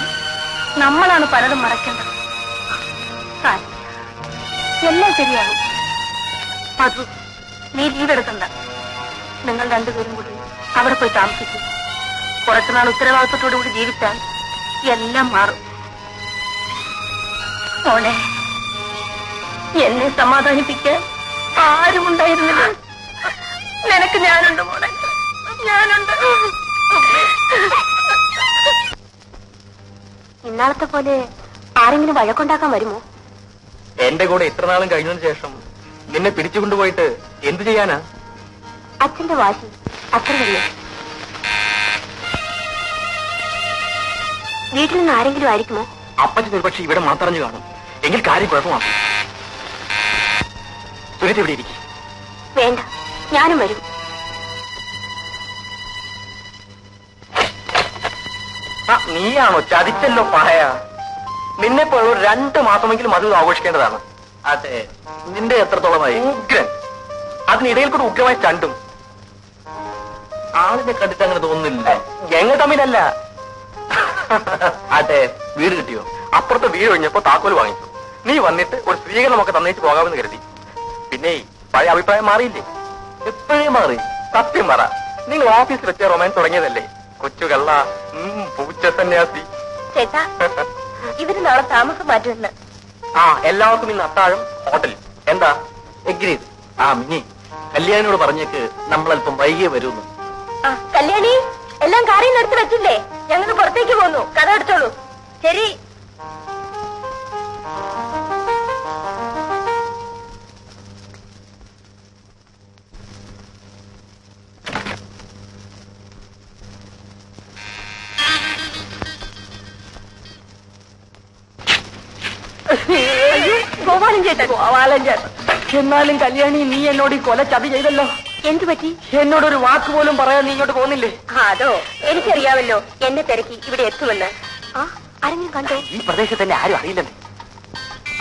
നമ്മളാണ് പലതും മറക്കേണ്ടത്. എല്ലാം ശരിയാകും. മധു, നീ ലീവ് എടുക്കണ്ട. നിങ്ങൾ രണ്ടുപേരും കൂടി അവിടെ പോയി താമസിക്കും. കുറച്ചുനാൾ ഉത്തരവാദിത്വത്തോടു കൂടി ജീവിച്ചാൽ എല്ലാം മാറും. മോളെ, എന്നെ സമാധാനിപ്പിക്കാൻ ആരും ഉണ്ടായിരുന്നില്ല. നിനക്ക് ഞാനുണ്ട് മോളെ, ഞാനുണ്ട്. ഇന്നാളത്തെ പോലെ ആരെങ്കിലും വഴക്കുണ്ടാക്കാൻ വരുമോ? എന്റെ കൂടെ ഇത്ര നാളും കഴിഞ്ഞതിന് ശേഷം നിന്നെ പിടിച്ചുകൊണ്ടുപോയിട്ട് എന്തു ചെയ്യാനാ? അച്ഛന്റെ വാശി അത്ര വലിയ. വീട്ടിൽ നിന്ന് ആരെങ്കിലും ആയിരിക്കുമോ? അപ്പച്ചൻ ഒരുപക്ഷെ ഇവിടെ മാത്രഞ്ഞു കാണും. എങ്കിൽ കാര്യം കുഴപ്പമാണ്. സുരേഷ് ഇവിടെ ഇരിക്കും. വേണ്ട, ഞാനും വരും. നീയാണോ ചതിച്ചല്ലോ പായ? നിന്നെ പോലെ 2 മാസമെങ്കിലും അത് ആഘോഷിക്കേണ്ടതാണ്. അതെ, നിന്റെ എത്രത്തോളമായി? ഉഗ്രൻ. അതിനിടയിൽ കൂടെ ഉഗ്രമായി ചണ്ടും. ആളിനെ കണ്ടിട്ട് അങ്ങനെ തോന്നുന്നില്ല. ഞങ്ങൾ തമ്മിലല്ല. അതെ, വീട് കിട്ടിയോ? അപ്പുറത്തെ വീട് ഒഴിഞ്ഞപ്പോ താക്കോല് വാങ്ങിച്ചു. നീ വന്നിട്ട് ഒരു സ്വീകരണമൊക്കെ തന്നേച്ച് പോകാമെന്ന് കരുതി. പിന്നെ പഴയ അഭിപ്രായം മാറിയില്ലേ? എപ്പോഴേ മാറി. സത്യം പറ, നിങ്ങൾ ഓഫീസിൽ വെച്ച റൊമാൻസ് തുടങ്ങിയതല്ലേ? കൊച്ചു കള്ള, പൂച്ച സന്യാസി. ചേട്ടാ, ഇവര് നാളെ താമസം മാറ്റുമെന്ന്. എല്ലാവർക്കും ഇന്ന് അത്താഴം ഹോട്ടലിൽ. എന്താ? എഗ്രീഡ്. മിനി, കല്യാണിയോട് പറഞ്ഞേക്ക് നമ്മളല്പം വൈകിയേ വരുന്നു. കല്യാണി, എല്ലാം കാറിൽ നിന്ന് എടുത്ത് വെച്ചില്ലേ? ഞങ്ങൾ പുറത്തേക്ക് പോന്നു. കഥ എടുത്തോളൂ. ശരി. ഗോപാലൻ ചേട്ടൻ. ഗോപാലൻ ചേട്ടൻ. എന്നാലും കല്യാണി, നീ എന്നോട് ഈ കൊല ചതി ചെയ്തല്ലോ. എന്തു പറ്റി? എന്നോടൊരു വാക്ക് പോലും പറയാൻ നീ ഇങ്ങോട്ട് പോകുന്നില്ലേ? അതോ, എനിക്കറിയാമല്ലോ എന്നെ തിരക്കി ഇവിടെ എത്തുമെന്ന്. ആരെങ്കിലും കണ്ടോ? ഈ പ്രദേശത്ത് തന്നെ ആരും അറിയില്ലല്ലേ.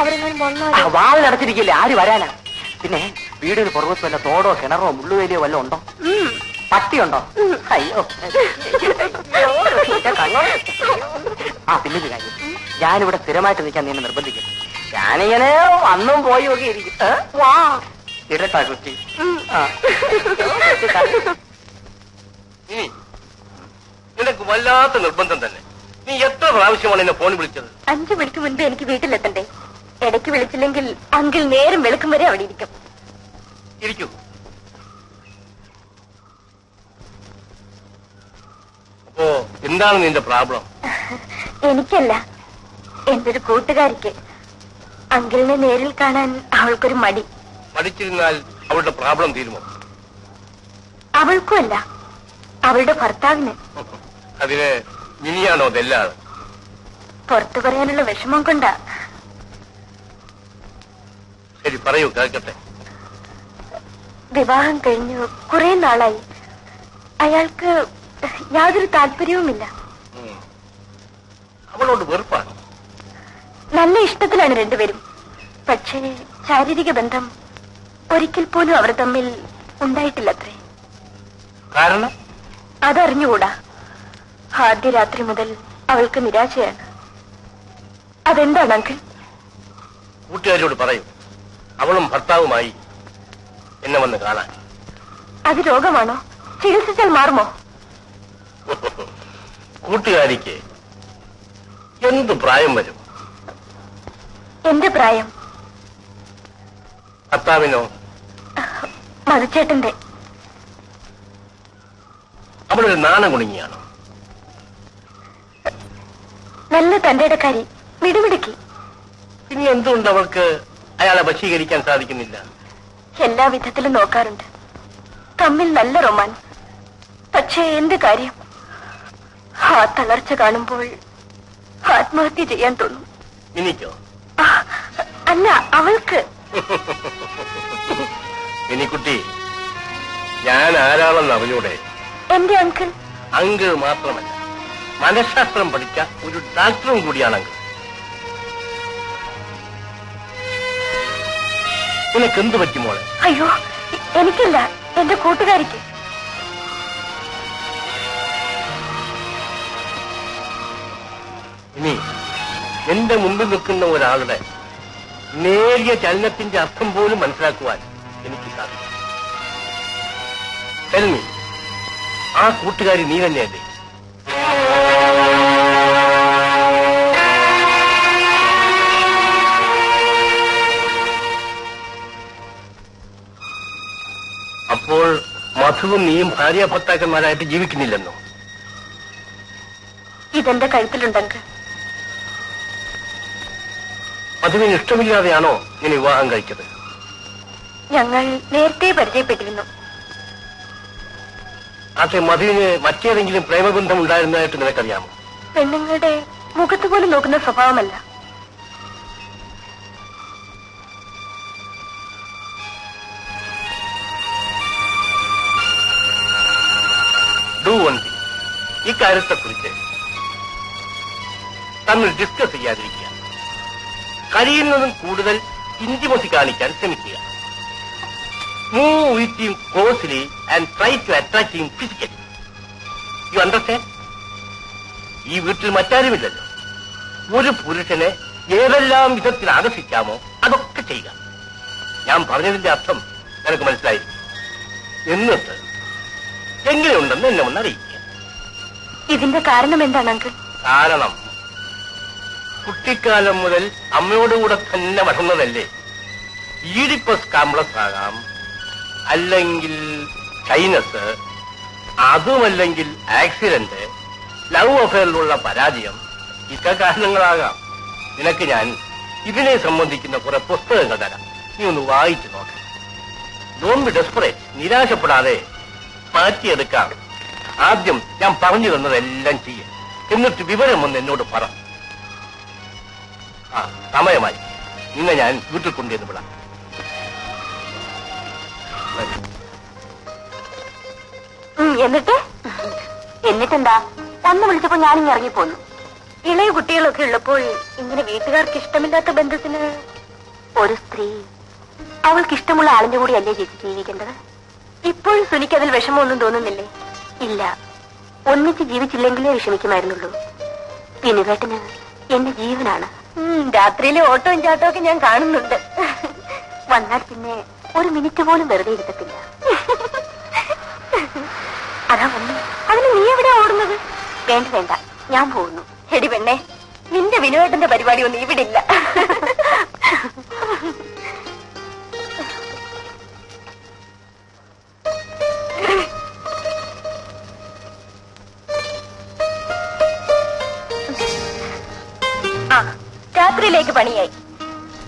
അവരെങ്ങനെ വന്നാലോ? വാതിൽ അടച്ചിരിക്കില്ലേ, ആര് വരാനാ? പിന്നെ വീടിന് പുറകത്ത് വല്ല തോടോ കിണറോ മുള്ളുവേലിയോ വല്ല ഉണ്ടോ? പട്ടിയുണ്ടോ? അയ്യോ. പിന്നൊരു കാര്യം, ഞാനിവിടെ സ്ഥിരമായിട്ട് നിൽക്കാൻ നിന്നെ നിർബന്ധിക്കും. ഞാനിങ്ങനെ അന്നും പോയി ഒക്കെ ഇരിക്കും. ഇടട്ടാ കുട്ടി. നിനക്ക് വല്ലാത്ത നിർബന്ധം തന്നെ. നീ എത്ര പ്രാവശ്യമാണ് എന്നെ ഫോൺ വിളിച്ചത്? 5 മണിക്ക് മുൻപ് എനിക്ക് വീട്ടിലെത്തണ്ടേ. ഇടയ്ക്ക് വിളിച്ചില്ലെങ്കിൽ അങ്കിൾ നേരം വെളുക്കും വരെ അവിടെ ഇരിക്കും. ഇരിക്കൂ. അപ്പോ എന്താണ് നിന്റെ പ്രോബ്ലം? എനിക്കല്ല, എന്റെ ഒരു കൂട്ടുകാരിക്ക്. അങ്കിളിനെ നേരിൽ കാണാൻ അവൾക്കൊരു മടി. മടിച്ചിരുന്നാൽ അവളുടെ പ്രോബ്ലം തീരുമോ? അവൾക്കുമല്ല, അവളുടെ ഭർത്താവിന്. അതിന് മിനിയാണോ ഇതെല്ലാം? പുറത്തു പറയാനുള്ള വിഷമം കൊണ്ടാ. ശരി, പറയൂ, കേൾക്കട്ടെ. വിവാഹം കഴിഞ്ഞു കുറെ നാളായി. അയാൾക്ക് യാതൊരു താല്പര്യവുമില്ല. അവളോട് വെറുപ്പാണ്? നല്ല ഇഷ്ടത്തിലാണ് രണ്ടുപേരും. പക്ഷേ ശാരീരിക ബന്ധം ഒരിക്കൽ പോലും അവർ തമ്മിൽ ഉണ്ടായിട്ടില്ലത്രേ. കാരണം? അതറിഞ്ഞുകൂടാ. ആദ്യ രാത്രി മുതൽ അവൾക്ക് നിരാശയാണ്. അതെന്താണ് അങ്കിൾ? കൂട്ടുകാരോട് പറയൂ, അവളും ഭർത്താവുമായി എന്നെ വന്ന് കാണാൻ. അത് രോഗമാണോ? ചികിത്സിച്ചാൽ മാറുമോ? കൂട്ടുകാരിക്ക് എന്ത് പ്രായം വരും? എന്റെ പ്രായം. ഭർത്താവിനോ? മധുച്ചേട്ടന്റെ. അവളൊരു നാണം കുണുങ്ങിയാണോ? നല്ല തന്റെ ഇടക്കാരി, മിടുമിടുക്കി. ഇനി എന്തുകൊണ്ട് അവൾക്ക് അയാളെ വശീകരിക്കാൻ സാധിക്കുന്നില്ല? എല്ലാ വിധത്തിലും നോക്കാറുണ്ട്. തമ്മിൽ നല്ല റൊമാൻസ്. പക്ഷേ എന്ത് കാര്യം? ആ തളർച്ച കാണുമ്പോൾ ആത്മഹത്യ ചെയ്യാൻ തോന്നും. എനിക്കോ? അല്ല, അവൾക്ക്. എനിക്കുട്ടി, ഞാൻ ആരാണെന്ന് അറിഞ്ഞൂടെ? എന്റെ അങ്കിൾ. അങ്കിൾ മാത്രമല്ല, മനഃശാസ്ത്രം പഠിച്ച ഒരു ഡാക്ടറും കൂടിയാണ് അങ്കിൾ. നിനക്കെന്ത് പറ്റി മോളെ? അയ്യോ, എനിക്കല്ല, എന്റെ കൂട്ടുകാരിക്ക്. ഇനി എന്റെ മുമ്പിൽ നിൽക്കുന്ന ഒരാളുടെ നേരിയ ചലനത്തിന്റെ അർത്ഥം പോലും മനസ്സിലാക്കുവാൻ എനിക്ക് സാധിക്കും. തെൽമി, ആ കൂട്ടുകാരി നീ തന്നെയല്ലേ? അപ്പോൾ മധുവും നീയും ഭാര്യ ഭർത്താക്കന്മാരായിട്ട് ജീവിക്കുന്നില്ലെന്നോ? ഇതെന്റെ കഴുത്തിലുണ്ടെങ്കിൽ മധുവിന് ഇഷ്ടമില്ലാതെയാണോ ഇങ്ങനെ വിവാഹം കഴിച്ചത്? ഞങ്ങൾ നേരത്തെ പരിചയപ്പെട്ടിരുന്നു. അതെ, മധുവിന് മറ്റേതെങ്കിലും പ്രേമബന്ധം ഉണ്ടായിരുന്നതായിട്ട് നിനക്കറിയാമോ? പെണ്ണുങ്ങളുടെ മുഖത്ത് പോലും നോക്കുന്ന സ്വഭാവമല്ല. ഡു വൺ തിങ്, ഇക്കാര്യത്തെക്കുറിച്ച് തമ്മിൽ ഡിസ്കസ് ചെയ്യാതിരിക്കുക. കഴിയുന്നതും കൂടുതൽ ഇന്റിമസി കാണിക്കാൻ ശ്രമിക്കുക. Move with him closely and try to attract him physically. You understand? ഈ വീട്ടിൽ മറ്റാരുമില്ലല്ലോ. ഒരു പുരുഷനെ ഏതെല്ലാം വിധത്തിൽ ആകർഷിക്കാമോ അതൊക്കെ ചെയ്യുക. ഞാൻ പറഞ്ഞതിന്റെ അർത്ഥം നിനക്ക് മനസ്സിലായി. എന്നിട്ട് എങ്ങനെയുണ്ടെന്ന് എന്നെ ഒന്ന് അറിയിക്കുക. ഇതിന്റെ കാരണം എന്താണ് അങ്കിൾ? കാരണം കുട്ടിക്കാലം മുതൽ അമ്മയോടുകൂടെ തന്നെ വളർന്നതല്ലേ. ഈഡിപ്പസ് കോംപ്ലക്സ് ആകാം, അല്ലെങ്കിൽ ഷൈനസ്, അതുമല്ലെങ്കിൽ ആക്സിഡന്റ്, ലവ് അഫെയറിലുള്ള പരാജയം, ഇതൊക്കെ കാരണങ്ങളാകാം. നിനക്ക് ഞാൻ ഇതിനെ സംബന്ധിക്കുന്ന കുറെ പുസ്തകങ്ങൾ തരാം, നീ ഒന്ന് വായിച്ചു നോക്കാം. ഡോണ്ട് ബി ഡെസ്പറേറ്റ്, നിരാശപ്പെടാതെ മാറ്റിയെടുക്കാം. ആദ്യം ഞാൻ പറഞ്ഞു തന്നതെല്ലാം ചെയ്യും, എന്നിട്ട് വിവരം ഒന്ന് എന്നോട് പറ. സമയമായി, നിന്നെ ഞാൻ വീട്ടിൽ കൊണ്ടുവന്ന് വിടാം. എന്നിട്ടെന്താ, അന്ന് വിളിച്ചപ്പോ ഞാനിങ്ങ് ഇറങ്ങിപ്പോന്നു. ഇളയ കുട്ടികളൊക്കെ ഉള്ളപ്പോൾ ഇങ്ങനെ വീട്ടുകാർക്ക് ഇഷ്ടമില്ലാത്ത ബന്ധത്തിന് ഒരു സ്ത്രീ അവൾക്ക് ഇഷ്ടമുള്ള ആളിന്റെ കൂടി അല്ലേ ചേച്ചി ജീവിക്കേണ്ടത്? ഇപ്പോഴും സുനിക്ക് അതിൽ വിഷമമൊന്നും തോന്നുന്നില്ലേ? ഇല്ല, ഒന്നിച്ച് ജീവിച്ചില്ലെങ്കിലേ വിഷമിക്കുമായിരുന്നുള്ളൂ. പിന്നുവേട്ടന് എന്റെ ജീവനാണ്. രാത്രിയിലെ ഓട്ടവും ചാട്ടവും ഒക്കെ ഞാൻ കാണുന്നുണ്ട്. വന്നാൽ പിന്നെ ഒരു മിനിറ്റ് പോലും വെറുതെ ഇരുത്തത്തില്ല. അതാ വന്നു. അതിന് നീ എവിടെയാ ഓടുന്നത്? വേണ്ട വേണ്ട, ഞാൻ പോകുന്നു. എടി പെണ്ണെ, നിന്റെ വിനോദന്റെ പരിപാടി ഒന്നും ഇവിടെ ഇല്ല. രാത്രിയിലേക്ക് പണിയായി.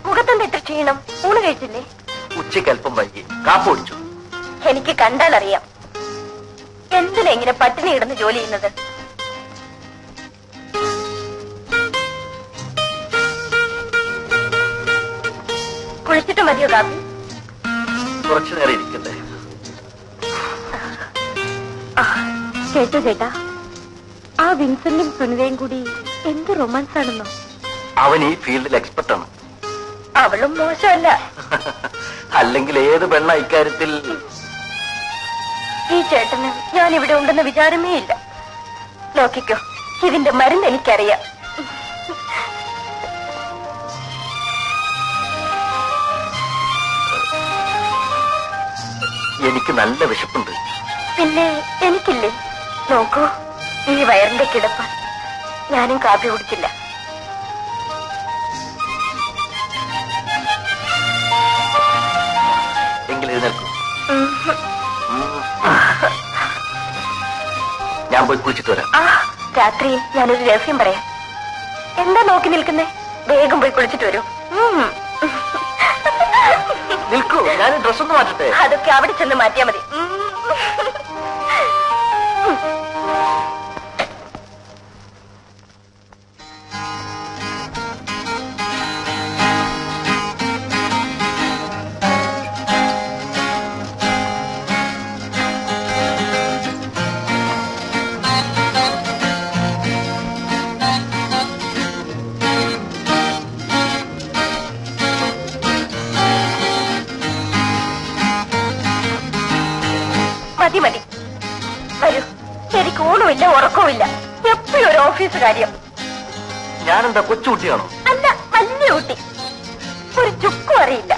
മുഖത്തെന്തിട്ട് ക്ഷീണം? ഊണ് കഴിച്ചില്ലേ? ഉച്ചയ്ക്ക് അല്പം വൈകി, കാപ്പ് കുടിച്ചു. എനിക്ക് കണ്ടാലറിയാം എന്തിനാ ഇങ്ങനെ പട്ടിണി കിടന്ന് ജോലി ചെയ്യുന്നത്. കുളിച്ചിട്ട് മതിയോ കാപ്പി? കുറച്ചു നേരം ഇരിക്കട്ടെ. കേട്ടോ ചേട്ടാ, ആ വിൻസെന്റും സുനിതയും കൂടി എന്ത് റൊമാൻസ് ആണെന്നോ. അവൻ ഈ ഫീൽഡിൽ എക്സ്പെർട്ടാണ്. അവളും മോശമല്ല. അല്ലെങ്കിൽ ഏത് പെണ്ണ ഇക്കാര്യത്തിൽ? ഈ ചേട്ടന് ഞാൻ ഇവിടെ ഉണ്ടെന്ന് വിചാരമേ ഇല്ല. നോക്കിക്കോ, ഇതിന്റെ മരുന്ന് എനിക്കറിയാം. എനിക്ക് നല്ല വിശപ്പുണ്ട്. പിന്നെ എനിക്കില്ലേ? നോക്കൂ, ഈ വയറിന്റെ കിടപ്പ്. ഞാനും കാപ്പി കുടിച്ചില്ല. എങ്കിൽ എഴുന്നേൽക്കൂ. ഞാൻ പോയി കുളിച്ചിട്ട് വരാം. രാത്രിയിൽ ഞാനൊരു രഹസ്യം പറയാം. എന്താ നോക്കി നിൽക്കുന്നേ? വേഗം പോയി കുളിച്ചിട്ട് വരൂ. നിൽക്കൂ, ഞാൻ ഡ്രസ് ഒന്ന് മാറ്റട്ടെ. അതൊക്കെ അവിടെ ചെന്ന് മാറ്റിയാ മതി. മതി മതി, വരൂ. എനിക്ക് ഊണുമില്ല ഉറക്കവുമില്ല, എപ്പോഴും ഒരു ഓഫീസ് കാര്യം. ഞാനെന്താ കൊച്ചുകുട്ടിയാണോ? അല്ല, വലിയ കുട്ടി. ഒരു ചുക്കും അറിയില്ല.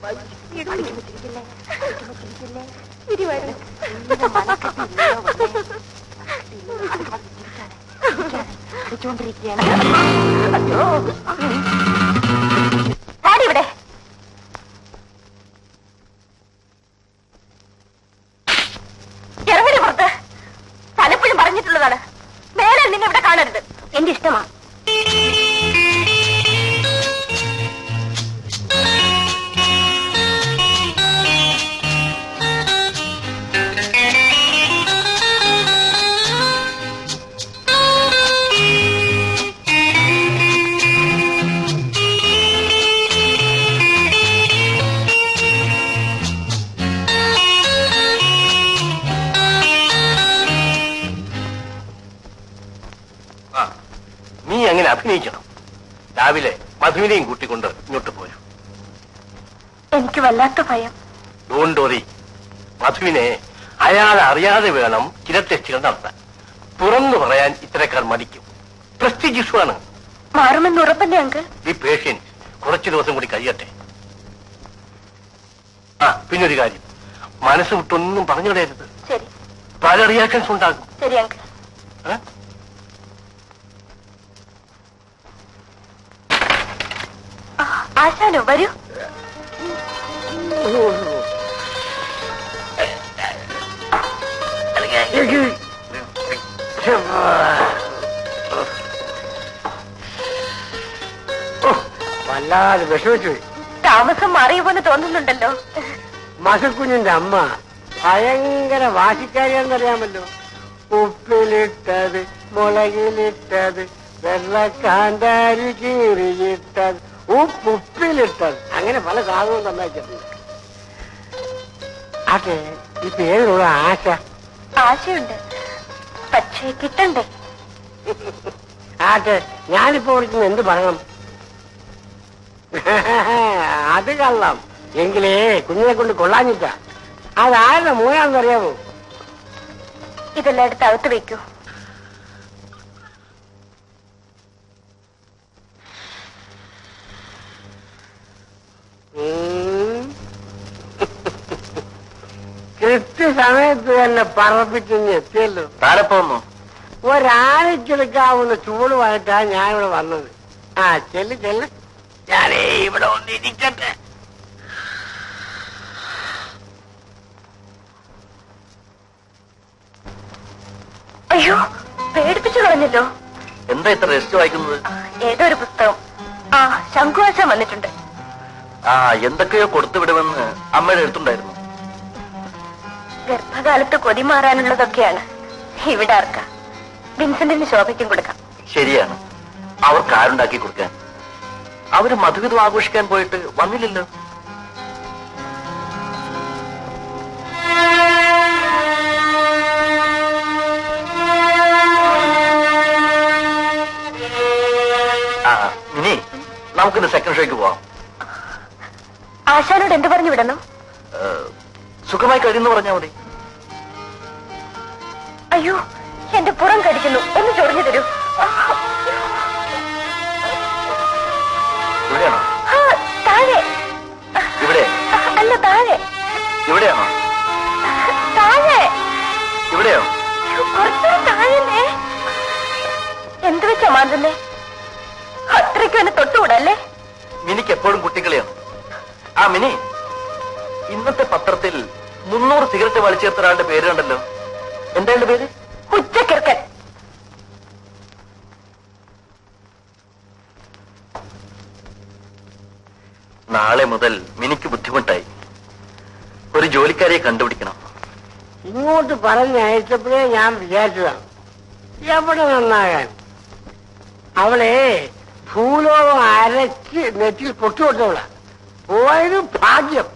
ഇവിടെ ഇറങ്ങി പുറത്ത്. പലപ്പോഴും പറഞ്ഞിട്ടുള്ളതാണ്, മേലെ നിന്നെ ഇവിടെ കാണരുത്. എന്റെ ഇഷ്ടമാണ്. നീ അങ്ങനെ അഭിനയിക്കണം. രാവിലെ മധുവിനെയും കൂട്ടിക്കൊണ്ട് ഇങ്ങോട്ട് പോരും. എനിക്ക് വല്ലാത്ത ഭയം. Don't worry. മധുവിനെ അയാളെ അറിയാതെ വേണം ചില ടെസ്റ്റുകൾ നടത്താൻ. തുറന്നു പറയാൻ ഇത്തരക്കാർ മടിക്കും. പ്രസ്റ്റീജ് ഇഷ്യൂ ആണ്. മാറുമെന്ന് ഉറപ്പല്ലേ അങ്കിൾ? ഈ പേഷ്യൻസ് കുറച്ചു ദിവസം കൂടി കഴിയട്ടെ. പിന്നൊരു കാര്യം, മനസ്സ് വിട്ടൊന്നും പറഞ്ഞു കളയരുത്. ശരി. പല റിയാക്ഷൻസ് ഉണ്ടാകും. ശരി അങ്കിൾ. ആശാനോ, വരൂ. വല്ലാതെ വിഷമിച്ചു. താമസം മാറിയ പോലെ തോന്നുന്നുണ്ടല്ലോ. മസക്കുഞ്ഞിന്റെ അമ്മ ഭയങ്കര വാശിക്കാരിയാണെന്നറിയാമല്ലോ. ഉപ്പിലിട്ടത്, മുളകിലിട്ടത്, വെള്ളക്കാന്താരി കീറിയിട്ടത്, ഉപ്പിലിട്ടത്, അങ്ങനെ പല സാധനവും തന്നയച്ചിട്ടുണ്ട്. അതെ, ഇപ്പൊ ഏതിനുള്ള ആശ? ആശയുണ്ട്, പക്ഷേ കിട്ടണ്ടേ. ആട്ടെ, ഞാനിപ്പോ വിളിക്കുന്ന എന്ത് പറയണം? അത് കള്ളം. എങ്കിലേ കുഞ്ഞിനെ കൊണ്ട് കൊള്ളാഞ്ഞിട്ട. അതാരുടെ മൂന്നാണെന്നറിയാമോ? ഇതെല്ലാം എടുത്ത് അകത്ത് വെക്കൂ. കൃത്യസമയത്ത് തന്നെ പറപ്പിച്ചിഞ്ഞ് എത്തിയല്ലോ. താരപ്പോന്നു ഒരാഴ്ചെടുക്കാവുന്ന ചൂടുമായിട്ടാണ് ഞാനിവിടെ വന്നത്. ചെല്ല് ചെല്ല്, ഞാനേ ഇവിടെ ഒന്നിരിക്കട്ടെ. അയ്യോ, പേടിപ്പിച്ചു കളഞ്ഞല്ലോ. എന്താ ഇത്ര രജിസ്റ്റർ വായിക്കുന്നത്? ഏതോ ഒരു പുസ്തകം. ശംഖുവാശം വന്നിട്ടുണ്ട്. എന്തൊക്കെയോ കൊടുത്തുവിടുമെന്ന് അമ്മയുടെ എടുത്തുണ്ടായിരുന്നു. ഗർഭകാലത്ത് കൊതി മാറാനുള്ളതൊക്കെയാണ്. ഇവിടെ ആർക്കാ? വിൻസെന്റിന് ശോഭയ്ക്കും കൊടുക്കാം. ശരിയാണ്, അവർക്ക് ആരുണ്ടാക്കി കൊടുക്കാൻ? അവര് മധുവിധം ആഘോഷിക്കാൻ പോയിട്ട് വന്നില്ലല്ലോ. ഇനി നമുക്കിന്ന് സെക്കൻഡ് ഷോയ്ക്ക് പോവാം. ആശാനോട് എന്ത് പറഞ്ഞു വിടണം? സുഖമായി കഴിയുന്നു പറഞ്ഞാൽ മതി. അയ്യോ, എന്റെ പുറം കടിക്കുന്നു, ഒന്ന് ചൊറിഞ്ഞു തരൂ. ഇവിടെയാണോ? താഴെ. ഇവിടെ അല്ല, താഴെ. ഇവിടെയാണോ? താഴെ. ഇവിടെയോ? കുറച്ചുകൂടെ താഴെ. എന്ത് വെച്ചാ മാന്തുന്നേ? അത്രയ്ക്കും എന്നെ തൊട്ടുകൂടല്ലേ? മിനിക്ക് എപ്പോഴും കുട്ടികളെയാണ്. മിനി, ഇന്നത്തെ പത്രത്തിൽ 300 സിഗരറ്റ് വലിച്ചേർത്ത ഒരാളുടെ പേര് കണ്ടല്ലോ. എന്താ പേര്? ഉച്ചക്കിർക്കൻ. നാളെ മുതൽ മിനിക്ക് ബുദ്ധിമുട്ടായി. ഒരു ജോലിക്കാരിയെ കണ്ടുപിടിക്കണം. ഇങ്ങോട്ട് പറഞ്ഞയച്ചപ്പോഴേ ഞാൻ വിചാരിച്ചതാണ്, എവിടെ നന്നാകാൻ. അവളെ ഭൂലോകം അരച്ച് നെറ്റിൽ പൊട്ടുകൊടുത്തവളാ. പോയത് ഭാഗ്യം.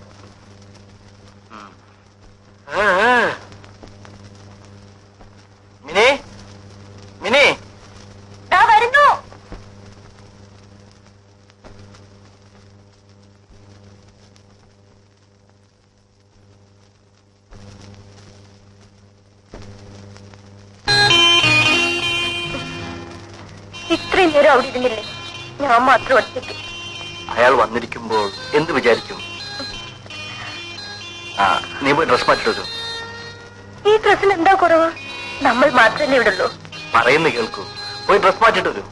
മിനി, മിനി, വരുന്നു. ഇത്രയും നേരം അവിടെ ഇരുന്നില്ലേ? ഞാൻ മാത്രം ഒറ്റയ്ക്ക്. അയാൾ വന്നിരിക്കുമ്പോൾ എന്ത് വിചാരിക്കും? ആ നീ പോയി ഡ്രസ് മാറ്റിട്ട് വരൂ. ഈ ഡ്രസ്സിന് എന്താ കുറവ്? നമ്മൾ മാത്രമല്ലേ ഇവിടെ ഉള്ളൂ. പറയുന്നു കേൾക്കൂ. പോയി ഡ്രസ് മാറ്റിട്ട് വരൂ.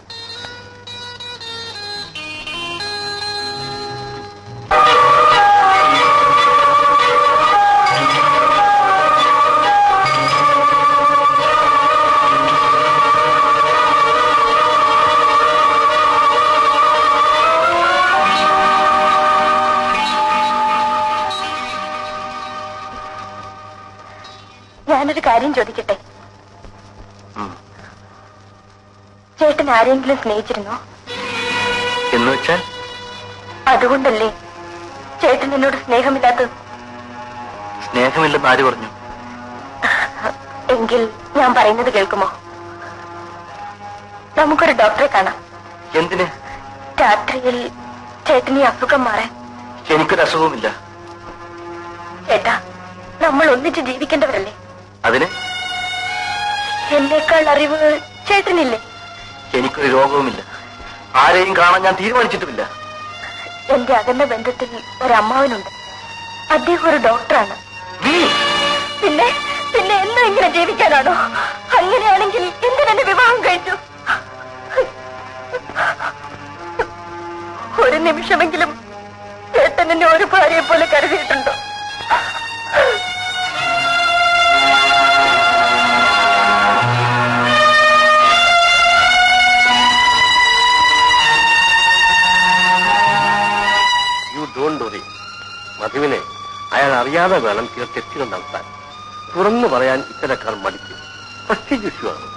ഞാനൊരു കാര്യം ചോദിക്കട്ടെ? ചേട്ടൻ ആരെങ്കിലും സ്നേഹിച്ചിരുന്നോ? എന്ന് വെച്ചാൽ? അതുകൊണ്ടല്ലേ ചേട്ടൻ എന്നോട് സ്നേഹമില്ലാത്തത്? സ്നേഹമില്ലെന്ന് ആര് പറഞ്ഞു? എങ്കിൽ ഞാൻ പറയുന്നത് കേൾക്കുമോ? നമുക്കൊരു ഡോക്ടറെ കാണാം. എന്തിന്? രാത്രിയിൽ ചേട്ടന് ഈ അസുഖം മാറാൻ. എനിക്കൊരു അസുഖവുമില്ല. ചേട്ടാ, നമ്മൾ ഒന്നിച്ച് ജീവിക്കേണ്ടവരല്ലേ? അതിന്? എന്നേക്കാൾ അറിവ് ചേട്ടനില്ലേ? എനിക്കൊരു രോഗവുമില്ല. ആരെയും കാണാൻ ഞാൻ തീരുമാനിച്ചിട്ടുമില്ല. എന്റെ അകന്ന ബന്ധത്തിൽ ഒരമ്മാവനുണ്ട്. അദ്ദേഹം ഒരു ഡോക്ടറാണ്. പിന്നെ പിന്നെ എന്നും ഇങ്ങനെ ജീവിക്കാനാണോ? അങ്ങനെയാണെങ്കിൽ എന്തിനെന്നെ വിവാഹം കഴിച്ചു? ഒരു നിമിഷമെങ്കിലും ചേട്ടൻ എന്നെ ഒരു ഭാര്യയെ പോലെ കരുതിയിട്ടുണ്ടോ? മധുവിനെ അയാൾ അറിയാതെ വേണം ചില തെറ്റുകൾ നടത്താൻ. തുറന്നു പറയാൻ ഇത്തരക്കാർ മടിക്കും. പ്രസ്റ്റീജ് ഇഷ്യൂ ആണ്.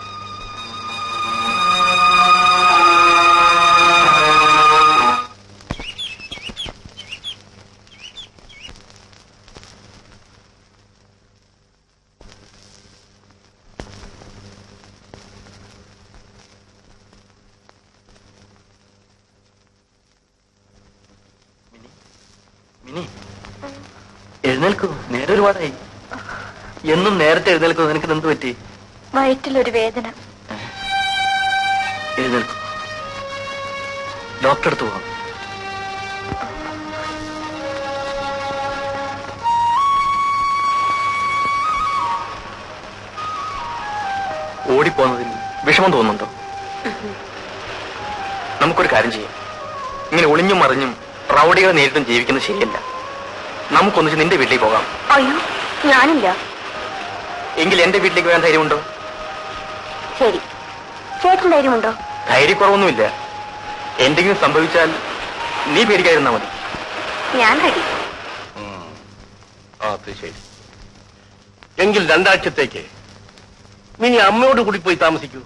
എഴുന്നേൽക്കൂ, നേരെ ഒരുപാടായി. എന്നും നേരത്തെ എഴുന്നേൽക്കൂ. നിനക്ക് എന്ത് പറ്റി? വയറ്റിലൊരു വേദന. എഴുന്നേൽക്കൂ, ഡോക്ടറെ അടുത്ത് പോകാം. ഓടിപ്പോന്നതിൽ വിഷമം തോന്നുന്നുണ്ടോ? നമുക്കൊരു കാര്യം ചെയ്യാം. ഇങ്ങനെ ഒളിഞ്ഞും മറിഞ്ഞും റൗഡികളെ നേരിട്ടും ജീവിക്കുന്നത് ശരിയല്ല. നമുക്കൊന്നിച്ച് നിന്റെ വീട്ടിലേക്ക് പോകാം. അയ്യോ, ഞാനില്ല. എങ്കിൽ എന്റെ വീട്ടിലേക്ക് വരാൻ ധൈര്യമുണ്ടോ? ശരി, ചേട്ടൻ ധൈര്യമുണ്ടോ? ധൈര്യക്കുറവൊന്നുമില്ല. എന്തെങ്കിലും സംഭവിച്ചാൽ നീ പേടിക്കാതിരുന്നാ മതി. ഞാൻ റെഡി. അത് ശരി. എങ്കിൽ 2 ആഴ്ചത്തേക്ക് മിനി അമ്മയോട് കൂടി പോയി താമസിക്കൂ.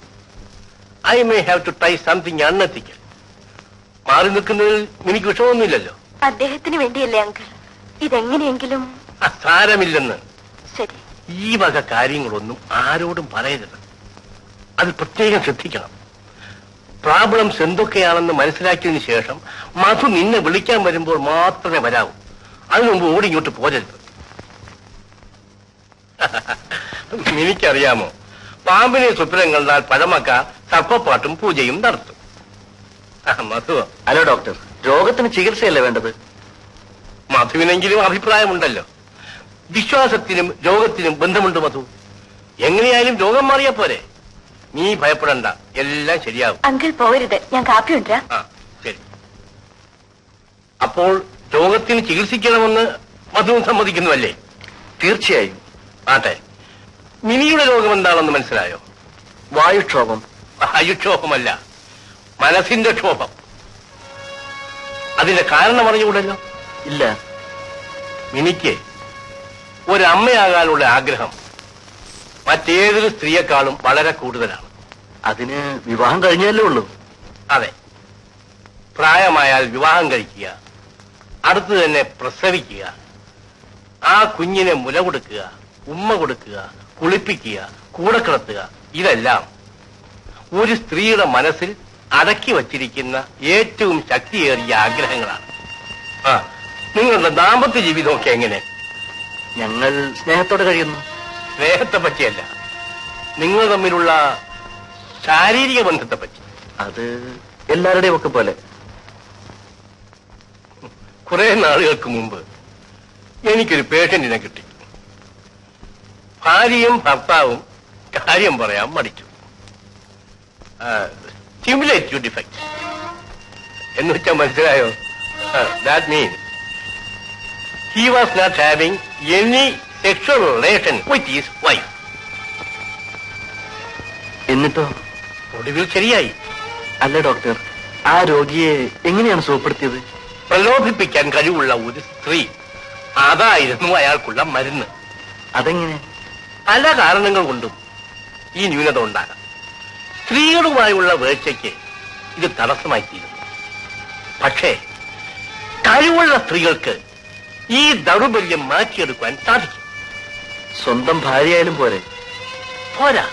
I may have to try something unethical. മാറി നിൽക്കുന്നതിൽ മിനിക്ക് വിഷമമൊന്നുമില്ലല്ലോ. അദ്ദേഹത്തിന് വേണ്ടിയല്ലേ അങ്കിൾ? ഇതെങ്ങനെയെങ്കിലും. സാരമില്ലെന്ന്. ശരി. ഈ വക കാര്യങ്ങളൊന്നും ആരോടും പറയരുത്. അത് പ്രത്യേകം ശ്രദ്ധിക്കണം. പ്രോബ്ലംസ് എന്തൊക്കെയാണെന്ന് മനസ്സിലാക്കിയതിനു ശേഷം മധു നിന്നെ വിളിക്കാൻ വരുമ്പോൾ മാത്രമേ വരാവൂ. അതിനു മുമ്പ് ഓടി ഇങ്ങോട്ട് പോരരുത്. എനിക്കറിയാമോ, പാമ്പിനെ സ്വപ്നം കണ്ടാൽ പഴമക്കാർ സർപ്പപ്പാട്ടും പൂജയും നടത്തും. മധു. ഹലോ ഡോക്ടർ, രോഗത്തിന് ചികിത്സയല്ലേ വേണ്ടത്? മധുവിനെങ്കിലും അഭിപ്രായമുണ്ടല്ലോ. വിശ്വാസത്തിനും രോഗത്തിനും ബന്ധമുണ്ട് മധു. എങ്ങനെയായാലും രോഗം മാറിയാ പോരെ. നീ ഭയപ്പെടണ്ട, എല്ലാം ശരിയാകും. അങ്കിൾ പോകരുത്, ഞാൻ കാപ്പി കൊണ്ടുവരാം. ശരി. അപ്പോൾ രോഗത്തിന് ചികിത്സിക്കണമെന്ന് മധുവും സമ്മതിക്കുന്നുവല്ലേ? തീർച്ചയായും. ആട്ടെ, മിനിയുടെ രോഗം എന്താണെന്ന് മനസ്സിലായോ? വായുക്ഷോഭം. വായുക്ഷോഭമല്ല, മനസ്സിന്റെ ക്ഷോഭം. അതിന്റെ കാരണം അറിഞ്ഞുകൂടല്ലോ? ഇല്ല. മിനിക്ക് ഒരമ്മയാകാനുള്ള ആഗ്രഹം മറ്റേതൊരു സ്ത്രീയെക്കാളും വളരെ കൂടുതലാണ്. അതിന് വിവാഹം കഴിഞ്ഞല്ലേ ഉള്ളൂ? അതെ. പ്രായമായാൽ വിവാഹം കഴിക്കുക, അടുത്ത് തന്നെ പ്രസവിക്കുക, ആ കുഞ്ഞിനെ മുല കൊടുക്കുക, ഉമ്മ കൊടുക്കുക, കുളിപ്പിക്കുക, കൂടെ കിടത്തുക, ഇതെല്ലാം ഒരു സ്ത്രീയുടെ മനസ്സിൽ അടക്കി വച്ചിരിക്കുന്ന ഏറ്റവും ശക്തിയേറിയ ആഗ്രഹങ്ങളാണ്. നിങ്ങളുടെ ദാമ്പത്യ ജീവിതമൊക്കെ എങ്ങനെ? ഞങ്ങൾ സ്നേഹത്തോടെ കഴിയുന്നു. സ്നേഹത്തെ പറ്റിയല്ല, നിങ്ങൾ തമ്മിലുള്ള ശാരീരിക ബന്ധത്തെ പറ്റി. അത് എല്ലാവരുടെയും ഒക്കെ പോലെ. കുറെ നാളുകൾക്ക് മുമ്പ് എനിക്കൊരു പേഷ്യന്റിനെ കിട്ടി. ഭാര്യയും ഭർത്താവും കാര്യം പറയാൻ മടിച്ചു. സ്റ്റിമുലേറ്റീവ് ഡിഫക്റ്റ് എന്ന് വെച്ചാൽ മനസ്സിലായോ? That means he was not having any sexual relation with his wife. എന്നിട്ടോ? ഒടുവിൽ ശരിയായി. അല്ല ഡോക്ടർ, ആ രോഗിയെ എങ്ങനെയാണ് സുഖപ്പെടുത്തിയത്? പ്രലോഭിപ്പിക്കാൻ കഴിവുള്ള ഒരു സ്ത്രീ, അതായിരുന്നു അയാൾക്കുള്ള മരുന്ന്. അതെങ്ങനെ? പല കാരണങ്ങൾ കൊണ്ടും ഈ ന്യൂനത ഉണ്ടാകാം. സ്ത്രീകളുമായുള്ള വേഴ്ചയ്ക്ക് ഇത് തടസ്സമായി തീരുന്നു. പക്ഷേ കഴിവുള്ള സ്ത്രീകൾക്ക് ഈ ദൗർബല്യം മാറ്റിയെടുക്കാൻ സാധിക്കും. സ്വന്തം ഭാര്യയായാലും പോരെ? പോരാ,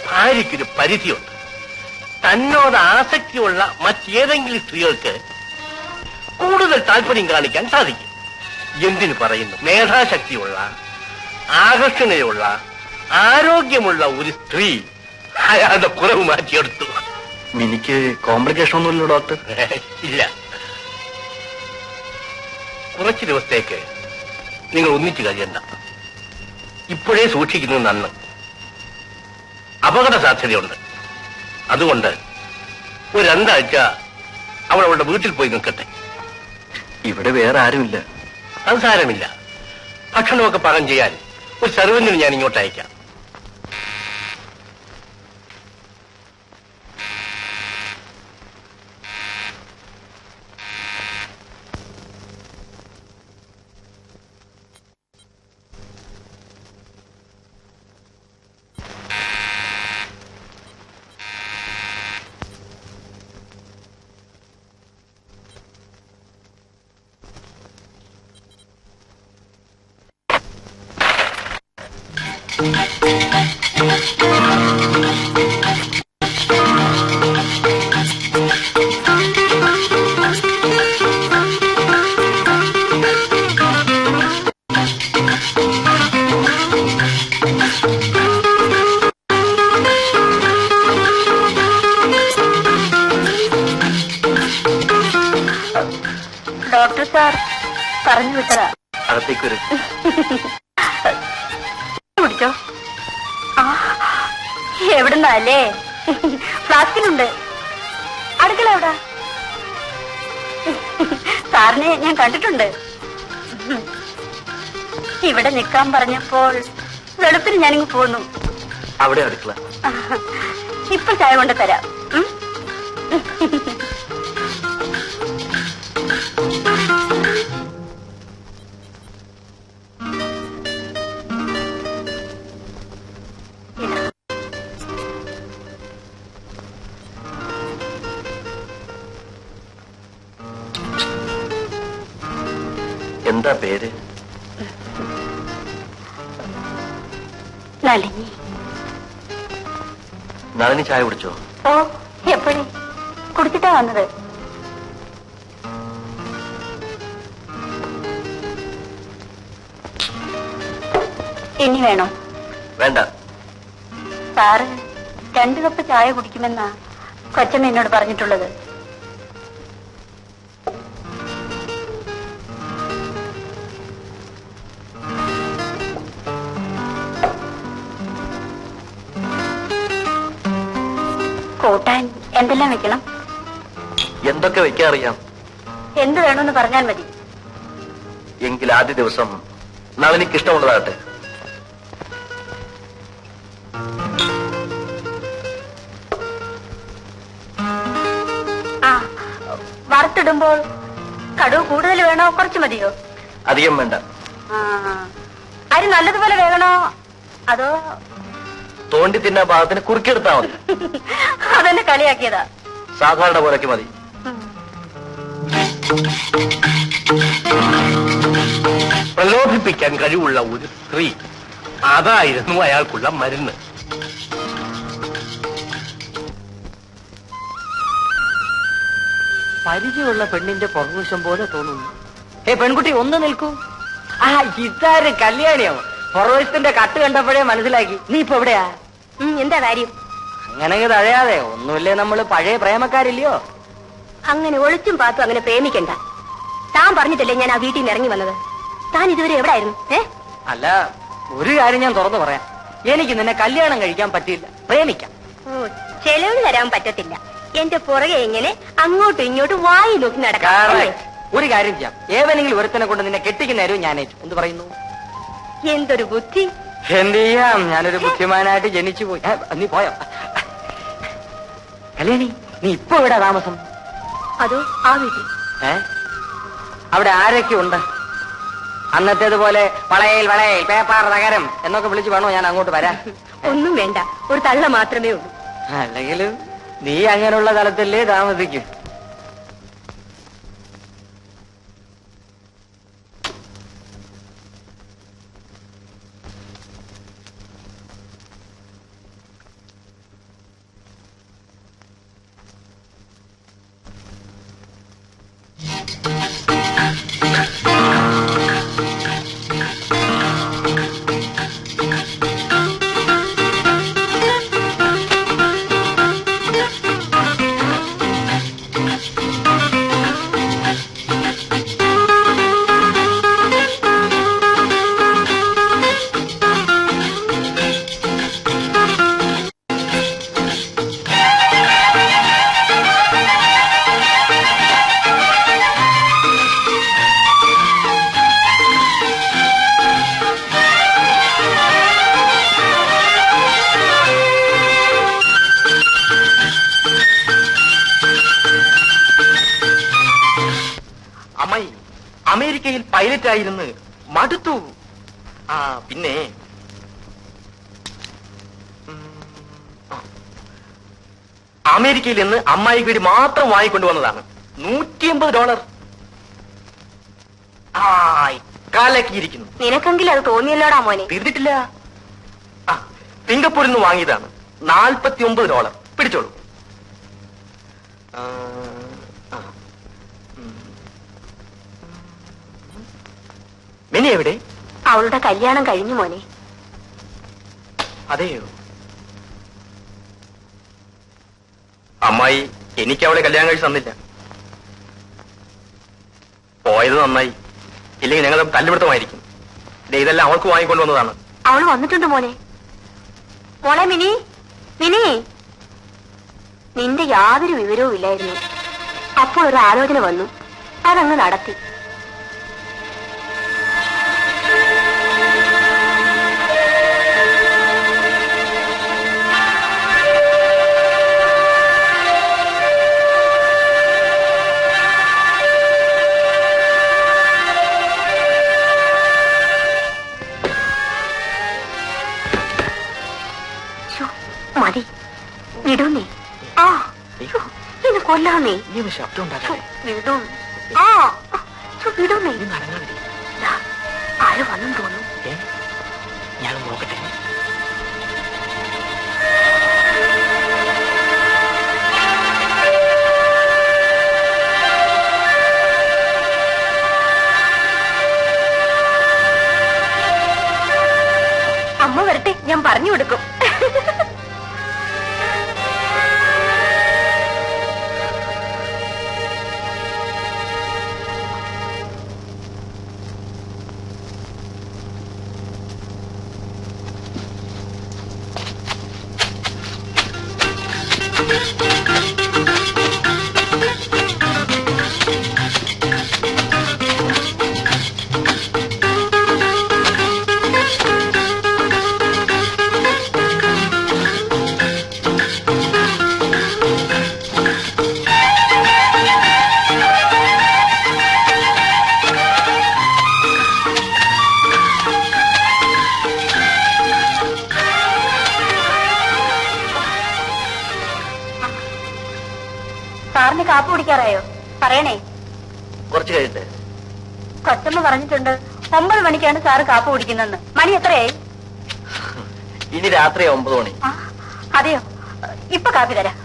ഭാര്യയ്ക്കൊരു പരിധിയുണ്ട്. തന്നോട് ആസക്തിയുള്ള മറ്റേതെങ്കിലും സ്ത്രീകൾക്ക് കൂടുതൽ താല്പര്യം കാണിക്കാൻ സാധിക്കും. എന്തിനു പറയുന്നു, മേധാശക്തിയുള്ള, ആകർഷണയുള്ള, ആരോഗ്യമുള്ള ഒരു സ്ത്രീ അയാളുടെ കുറവ് മാറ്റിയെടുത്തു. എനിക്ക് കോംപ്ലിക്കേഷൻ ഒന്നുമില്ല ഡോക്ടർ? ഇല്ല. കുറച്ചു ദിവസത്തേക്ക് നിങ്ങൾ ഒന്നിച്ചു കഴിയണ്ട. ഇപ്പോഴേ സൂക്ഷിക്കുന്നത് നന്ന്. അപകട സാധ്യതയുണ്ട്. അതുകൊണ്ട് ഒരു 2 ആഴ്ച അവൾ അവളുടെ വീട്ടിൽ പോയി നിൽക്കട്ടെ. ഇവിടെ വേറെ ആരുമില്ല. അത് സാരമില്ല. ഭക്ഷണമൊക്കെ പാകം ചെയ്യാൻ ഒരു സർവന്റിന് ഞാൻ ഇങ്ങോട്ട് അയക്കാം. ഡോക്ടർ സാർ പറഞ്ഞു വിട്ടതാ. അകത്തേക്ക് വരും. കുടിച്ചോ. എവിടുന്നല്ലേ? ഫ്ലാസ്കിനുണ്ട്. അടുക്കള എവിടാ? സാറിനെ ഞാൻ കണ്ടിട്ടുണ്ട്. ഇവിടെ നിൽക്കാൻ പറഞ്ഞപ്പോൾ വെളുപ്പിന് ഞാനിങ്ങ് പോന്നു. അവിടെ അടുക്കള. ഇപ്പൊ ചായ കൊണ്ട് തരാം. എന്താ പേര്? നളിനി. നളിനി ചായ കുടിച്ചോ? ഓ, എപ്പോഴേ കുടിച്ചിട്ടാ വന്നത്. ഇനി വേണോ? വേണ്ട. സാറ് 2 കപ്പ് ചായ കുടിക്കുമെന്നാ കൊച്ചമ്മ എന്നോട് പറഞ്ഞിട്ടുള്ളത്. കൂട്ടാൻ എന്തെല്ലാം വെക്കണം? എന്തൊക്കെ വെക്കാറിയാം? എന്ത് വേണമെന്ന് പറഞ്ഞാൽ മതി. എങ്കിൽ ആദ്യ ദിവസം നളിനിക്ക് ഇഷ്ടമുള്ളതാകട്ടെ. ആ, വറുത്തിടുമ്പോൾ കടുവ് കൂടുതൽ വേണോ കുറച്ച് മതിയോ? അധികം വേണ്ട. അരി നല്ലതുപോലെ വേകണോ അതോ തോണ്ടി തിന്നാ ഭാഗത്തിന് കുറുക്കിയെടുത്താ മതി? അതെന്നെ കളിയാക്കിയതാ. സാധാരണ പോലൊക്കെ മതി. പ്രലോഭിപ്പിക്കാൻ കഴിവുള്ള ഒരു സ്ത്രീ, അതായിരുന്നു അയാൾക്കുള്ള മരുന്ന്. പരിചയമുള്ള പെണ്ണിന്റെ പുറകുവശം പോലെ തോന്നുന്നു. പെൺകുട്ടി ഒന്ന് നിൽക്കൂ. ഇതാര് കല്യാണിയോ? പുറവശത്തിന്റെ കട്ട് കണ്ടപ്പോഴേ മനസ്സിലാക്കി. നീ ഇപ്പൊ എവിടെയാ? എന്താ കാര്യം? അങ്ങനെ തഴയാതെ. ഒന്നുമില്ലേ, നമ്മള് പഴയ പ്രേമക്കാരില്ലയോ? അങ്ങനെ ഒളിച്ചും പാത്തും അങ്ങനെ പ്രേമിക്കണ്ട. താൻ പറഞ്ഞിട്ടല്ലേ ഞാൻ ആ വീട്ടിൽ നിന്ന് ഇറങ്ങി വന്നത്. താൻ ഇതുവരെ എവിടായിരുന്നു? അല്ല, ഒരു കാര്യം ഞാൻ തുറന്നു പറയാം. എനിക്ക് നിന്നെ കല്യാണം കഴിക്കാൻ പറ്റില്ല, പ്രേമിക്കാം. ചെലവിന് തരാൻ പറ്റത്തില്ല. എന്റെ പുറകെ ഇങ്ങനെ അങ്ങോട്ടും ഇങ്ങോട്ടും വായി നോക്കി നടക്കാം. ഒരു കാര്യം ചെയ്യാം, ഏവനെങ്കിലും ഒരുത്തനെ കൊണ്ട് നിന്നെ കെട്ടിക്കുന്ന നേരവും ഞാനേറ്റു. എന്ത് പറയുന്നു? എന്തൊരു ബുദ്ധി! എന്ത് ചെയ്യാം, ഞാനൊരു ബുദ്ധിമാനായിട്ട് ജനിച്ചു പോയി. നീ പോയോ? കല്യാണി, നീ ഇപ്പൊ എവിടാ താമസം? അതോ ആ വീട്ടിൽ. അവിടെ ആരൊക്കെ ഉണ്ട്? അന്നത്തേതുപോലെ വളയിൽ വളയിൽ പേപ്പാർ നഗരം എന്നൊക്കെ വിളിച്ചു വേണോ ഞാൻ അങ്ങോട്ട് വരാൻ? ഒന്നും വേണ്ട, ഒരു തള്ള മാത്രമേ ഉള്ളൂ. അല്ലെങ്കിലും നീ അങ്ങനെയുള്ള തലത്തിലേ താമസിക്കും. അമ്മായി അമേരിക്കയിൽ പൈലറ്റായിരുന്നു, മടുത്തു. ആ പിന്നെ അമേരിക്കയിൽ നിന്ന് അമ്മായിക്ക് വേണ്ടി മാത്രം വാങ്ങിക്കൊണ്ടുവന്നതാണ്. $150. കാലക്കിയിരിക്കുന്നു. നിനക്കെങ്കിലും അത് തോന്നിയല്ലോടാ മോനെ. തീർന്നിട്ടില്ല. സിംഗപ്പൂരിൽ നിന്ന് വാങ്ങിയതാണ്. $49. പിടിച്ചോളൂ. മിനി എവിടെ? അവളുടെ കല്യാണം കഴിഞ്ഞു മോനെ. അതെയോ? അമ്മായി എനിക്ക് അവളെ കല്യാണം കഴിച്ച് തന്നില്ല. പോയത് നന്നായി, ഇല്ലെങ്കിൽ ഞങ്ങൾ തല്ലുപിടുത്തമായിരിക്കും. ഇതെല്ലാം അവൾക്ക് വാങ്ങിക്കൊണ്ടുവന്നതാണ്. അവൾ വന്നിട്ടുണ്ട് മോനെ. മോളെ മിനി, മിനി, നിന്റെ യാതൊരു വിവരവും ഇല്ലായിരുന്നു. അപ്പോൾ ഒരു ആലോചന വന്നു, അതങ്ങ് നടത്തി. മതി, വിടൂ നീ. ഇന്ന് കൊല്ലാം നീ. ശബ്ദം ഉണ്ടാകാതെ വിടൂ. വിടൂ നീ. ആര് വന്നും തോന്നും. ഞാൻ നോക്കട്ടെ. അമ്മ വരട്ടെ, ഞാൻ പറഞ്ഞു കൊടുക്കും. സാറിന് കാപ്പ് കുടിക്കാറായോ? പറയണേ. കുറച്ച് കഴിയട്ടെ. കൊച്ചമ്മ പറഞ്ഞിട്ടുണ്ട് 9 മണിക്കാണ് സാറ് കാപ്പ് കുടിക്കുന്നെന്ന്. മണി എത്രയായി? ഇനി രാത്രി 9 മണി. അതെയോ? ഇപ്പൊ കാപ്പി തരാം.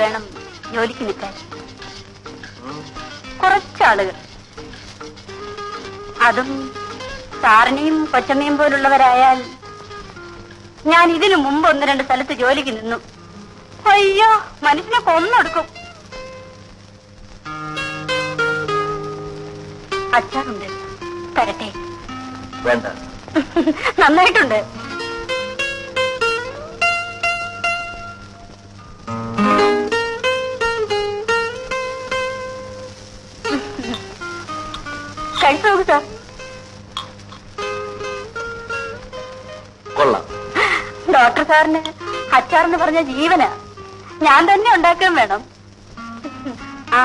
വേണം ജോലിക്ക് നിൽക്കാൻ. കുറച്ചാളുകൾ, അതും സാറിനെയും കൊച്ചമ്മയും പോലുള്ളവരായാൽ. ഞാൻ ഇതിനു മുമ്പ് 1-2 സ്ഥലത്ത് ജോലിക്ക് നിന്നു. അയ്യോ, മനുഷ്യനെ കൊന്നൊടുക്കും. അച്ചാറുണ്ട്, തരട്ടെ? വേണ്ട. നന്നായിട്ടുണ്ട്. കഴിച്ചു നോക്കൂ സാർ. കൊള്ളാം. ഡോക്ടർ സാറിന് അച്ചാറെന്ന് പറഞ്ഞ ജീവനാ. ഞാൻ തന്നെ ഉണ്ടാക്കാൻ വേണം. ആ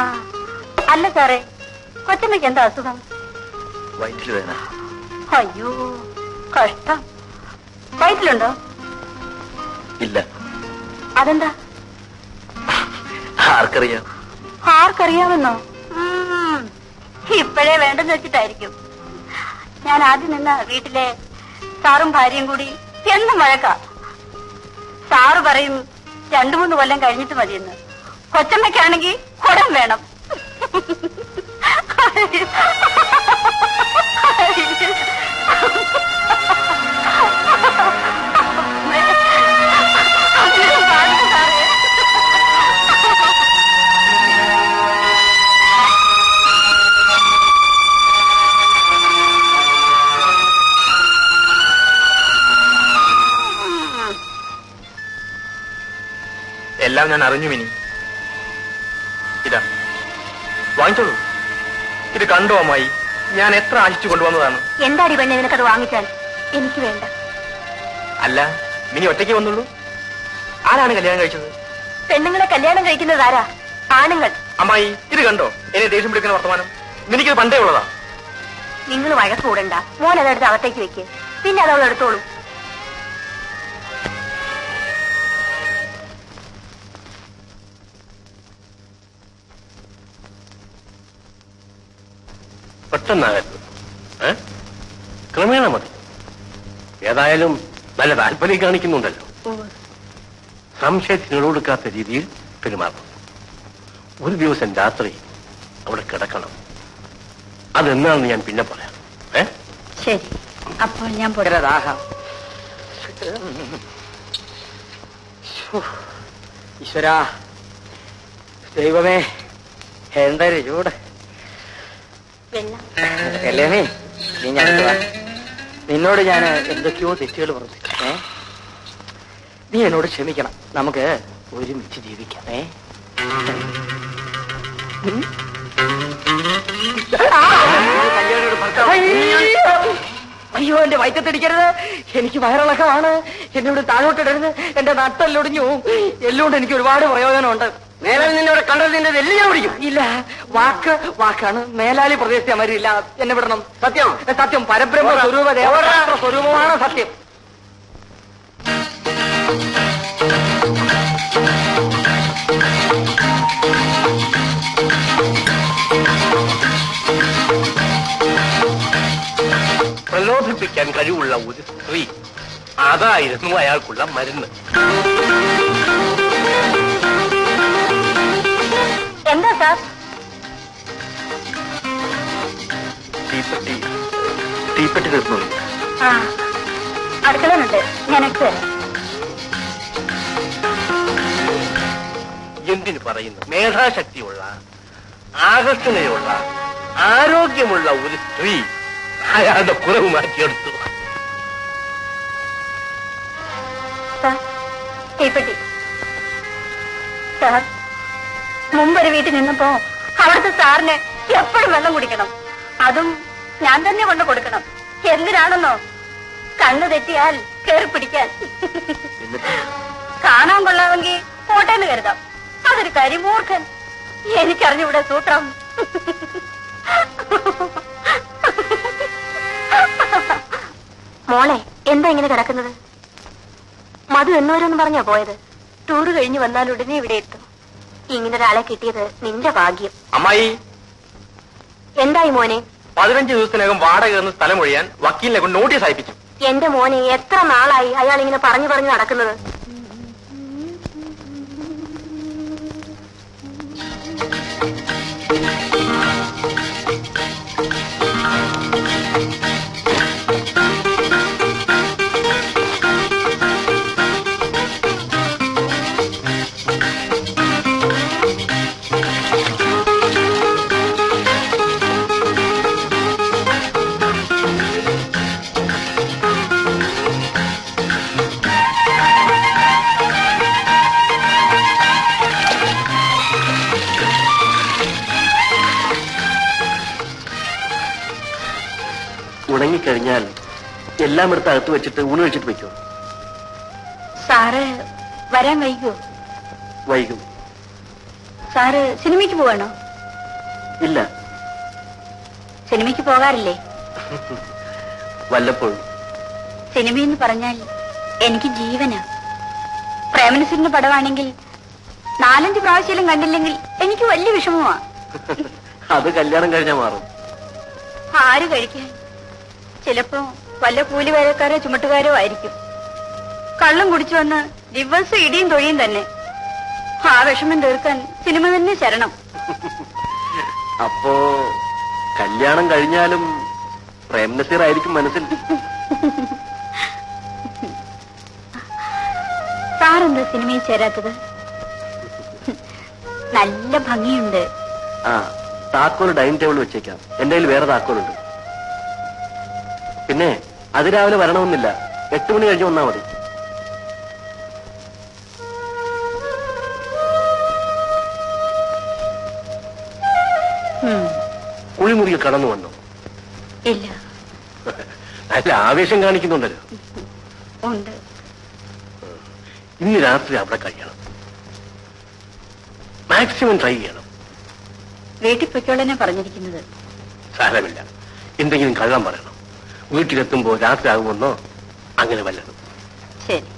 അല്ല സാറേ, കൊച്ചമ്മയ്ക്ക് എന്താ അസുഖം? വയറ്റിൽ വേദന. അയ്യോ കഷ്ടം. വയറ്റിലുണ്ടോ? ഇല്ല. അതെന്താ? ആർക്കറിയാം? ആർക്കറിയാമെന്നോ? ഇപ്പോഴേ വേണ്ടെന്ന് വെച്ചിട്ടായിരിക്കും. ഞാൻ ആദ്യം നിന്ന വീട്ടിലെ സാറും ഭാര്യയും കൂടി എന്നും വഴക്കാ. സാറ് പറയും 2-3 കൊല്ലം കഴിഞ്ഞിട്ട് മതിയെന്ന്. കൊച്ചമ്മയ്ക്കാണെങ്കിൽ കുടം വേണം. എല്ലാം ഞാൻ അറിഞ്ഞു മിനി. ഇതാ വാങ്ങിച്ചോളൂ. ഇത് കണ്ടോ അമ്മായി, ഞാൻ എത്ര ആശിച്ചു കൊണ്ടുവന്നതാണ്. എന്താടി പെണ്ണെ നിനക്കത് വാങ്ങിച്ചാൽ? എനിക്ക് വേണ്ട. അല്ല, മിനി ഒറ്റയ്ക്ക് വന്നുള്ളൂ. ആരാണ് കല്യാണം കഴിച്ചത്? പെണ്ണുങ്ങളെ കല്യാണം കഴിക്കുന്നത് ആരാ? ആണുങ്ങൾ. അമ്മായി, ഇത് കണ്ടോ എന്നെ ദേഷ്യം പിടിക്കുന്ന വർത്തമാനം? മിനിക്കത് പണ്ടേ ഉള്ളതാ. നിങ്ങൾ വഴക്ക് കൂടണ്ട. മോൻ അതെടുത്ത് അകത്തേക്ക് വെക്ക്, പിന്നെ അതവൾ എടുത്തോളൂ. പെട്ടെന്നാകരുത്, ക്രമേണ മതി. ഏതായാലും നല്ല താല്പര്യം കാണിക്കുന്നുണ്ടല്ലോ. സംശയത്തിന് കൊടുക്കാത്ത രീതിയിൽ പെരുമാറണം. ഒരു ദിവസം രാത്രി അവിടെ കിടക്കണം. അതെന്നാണെന്ന് ഞാൻ പിന്നെ പറയാം. ശരി, അപ്പോൾ ഞാൻ ദാഹം. ഈശ്വരാ, ദൈവമേ, എന്തൊരു ചൂട്. കല്യാണി, നീ ഞാനെന്തുവാ? നിന്നോട് ഞാൻ എന്തൊക്കെയോ തെറ്റുകൾ പ്രവർത്തിച്ചു. നീ എന്നോട് ക്ഷമിക്കണം. നമുക്ക് ഒരുമിച്ച് ജീവിക്കാം. അയ്യോ, എന്റെ വയറ്റത്തടിക്കരുത്. എനിക്ക് വയറിളക്കമാണ്. എന്നോട് താഴോട്ടിടരുത്. എന്റെ നട്ടെല്ലൊടിഞ്ഞു. എല്ലുകൊണ്ട് എനിക്ക് ഒരുപാട് പ്രയോജനമുണ്ട്. മേലാൽ നിന്നോട് കണ്ടത് നിന്റെ എല്ലാം ഞാൻ പിടിക്കും. ഇല്ല, വാക്കാണ്. മേലാലി പ്രദേശത്തെ അമരില്ല. എന്നെ വിടണം. സത്യം, സത്യം. പരബ്രഹ്മ സ്വരൂപ ദേവതാ സ്വരൂപമാണ് സത്യം. പ്രലോഭിപ്പിക്കാൻ കഴിവുള്ള ഒരു സ്ത്രീ, അതായിരുന്നു അയാൾക്കുള്ള മരുന്ന്. എന്താ സാർ? തീപ്പെട്ടി തീർന്നു. ആ, അടുക്കളയുണ്ട്, ഞാൻ എടുത്തു തരാം. എന്തിനു പറയുന്നു? മേധാശക്തിയുള്ള, ആകർഷണയുള്ള, ആരോഗ്യമുള്ള ഒരു സ്ത്രീ അയാളുടെ കുറവ് മാറ്റിയെടുത്തു. തീപ്പെട്ടി. സാർ, മുമ്പൊരു വീട്ടിൽ നിന്നപ്പോ അവിടുത്തെ സാറിന് എപ്പോഴും വെള്ളം കുടിക്കണം. അതും ഞാൻ തന്നെ കൊണ്ട് കൊടുക്കണം. എന്തിനാണെന്നോ? കണ്ണു തെറ്റിയാൽ കേറി പിടിക്കാൻ. കാണാൻ കൊള്ളാമെങ്കിൽ കോട്ടയെന്ന് കരുതാം. അതൊരു കരിമൂർഖൻ. എനിക്കറിഞ്ഞൂടെ സൂത്രം. മോളെ, എന്താ ഇങ്ങനെ കിടക്കുന്നത്? മധു എന്നോരെന്ന് പറഞ്ഞാ പോയത്. ടൂറ് കഴിഞ്ഞു വന്നാൽ ഉടനെ ഇവിടെ എത്തും. ഇങ്ങനൊരാളെ കിട്ടിയത് നിന്റെ ഭാഗ്യം. അമ്മായി, എന്തായി മോനെ? 15 ദിവസത്തിനകം വാടക എന്ന സ്ഥലം ഒഴിയാൻ വക്കീലിനെ കൊണ്ട് നോട്ടീസ് അയപ്പിച്ചു. എന്റെ മോനെ, എത്ര നാളായി അയാൾ ഇങ്ങനെ പറഞ്ഞു നടക്കുന്നത്? എല്ലാം എടുത്ത് അകത്ത് വെച്ചിട്ട് ഊണ് കഴിച്ചിട്ട് വെക്കോ. സാറ് വരാൻ വൈകോ? വൈകും. സാറ് സിനിമയ്ക്ക് പോവാണോ? ഇല്ല. സിനിമയ്ക്ക് പോകാറില്ലേ? വല്ലപ്പോഴും. സിനിമയെന്ന് പറഞ്ഞാൽ എനിക്ക് ജീവനാ. പ്രേമനസീറിന്റെ പടമാണെങ്കിൽ 4-5 പ്രാവശ്യം കണ്ടില്ലെങ്കിൽ എനിക്ക് വലിയ വിഷമമാ. അത് കല്യാണം കഴിഞ്ഞാൽ മാറും. ആര് കഴിക്കാൻ? ചിലപ്പോ വല്ല കൂലി വേലക്കാരോ ചുമട്ടുകാരോ ആയിരിക്കും. കള്ളം കുടിച്ചു വന്ന് ദിവസം ഇടിയും തൊഴിയും തന്നെ. ആ വിഷമം തീർക്കാൻ സിനിമ തന്നെ ശരണം. അപ്പോ കല്യാണം കഴിഞ്ഞാലും പ്രേംനസീർ ആയിരിക്കും മനസ്സിൽ. സാറെന്താ സിനിമയിൽ ചേരാത്തത്? നല്ല ഭംഗിയുണ്ട്. ആ, താക്കോൽ ഡൈനിങ് ടേബിൾ വെച്ചേക്കാം. എന്റെ കയ്യിൽ വേറെ താക്കോലുണ്ട്. പിന്നെ അതിരാവിലെ വരണമെന്നില്ല, 8 മണി കഴിഞ്ഞ് വന്നാ മതി. കുളിമുറിയിൽ കടന്നു വന്നു. ഇല്ല. നല്ല ആവേശം കാണിക്കുന്നുണ്ടല്ലോ. ഉണ്ട്. ഇന്ന് രാത്രി അവിടെ കഴിയണം. മാക്സിമം ട്രൈ ചെയ്യണം. വീട്ടിൽ പൊയ്ക്കോളനെ പറഞ്ഞിരിക്കുന്നത്. സാരമില്ല, എന്തെങ്കിലും കള്ളം പറയണം. വീട്ടിലെത്തുമ്പോ രാത്രി ആകുമെന്നോ അങ്ങനെ വല്ലതും. ശരി.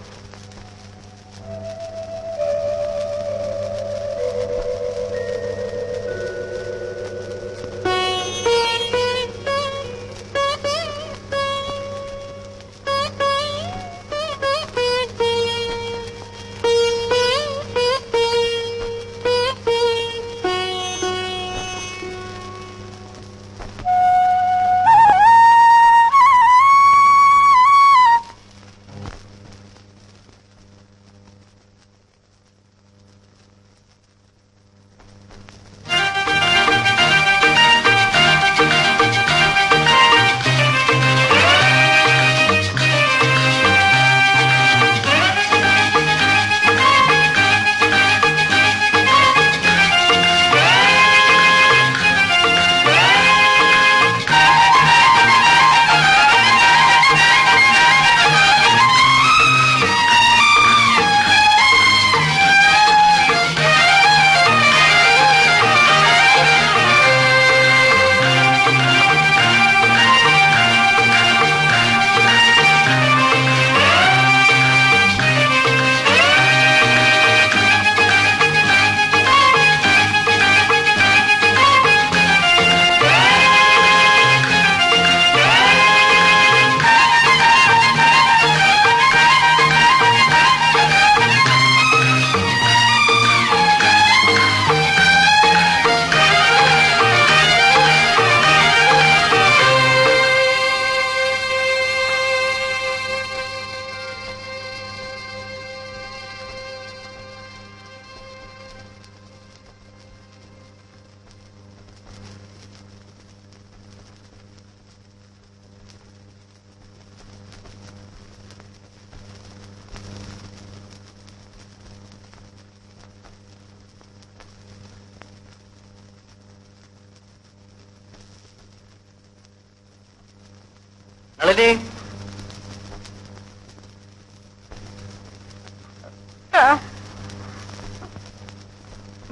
നളിനി,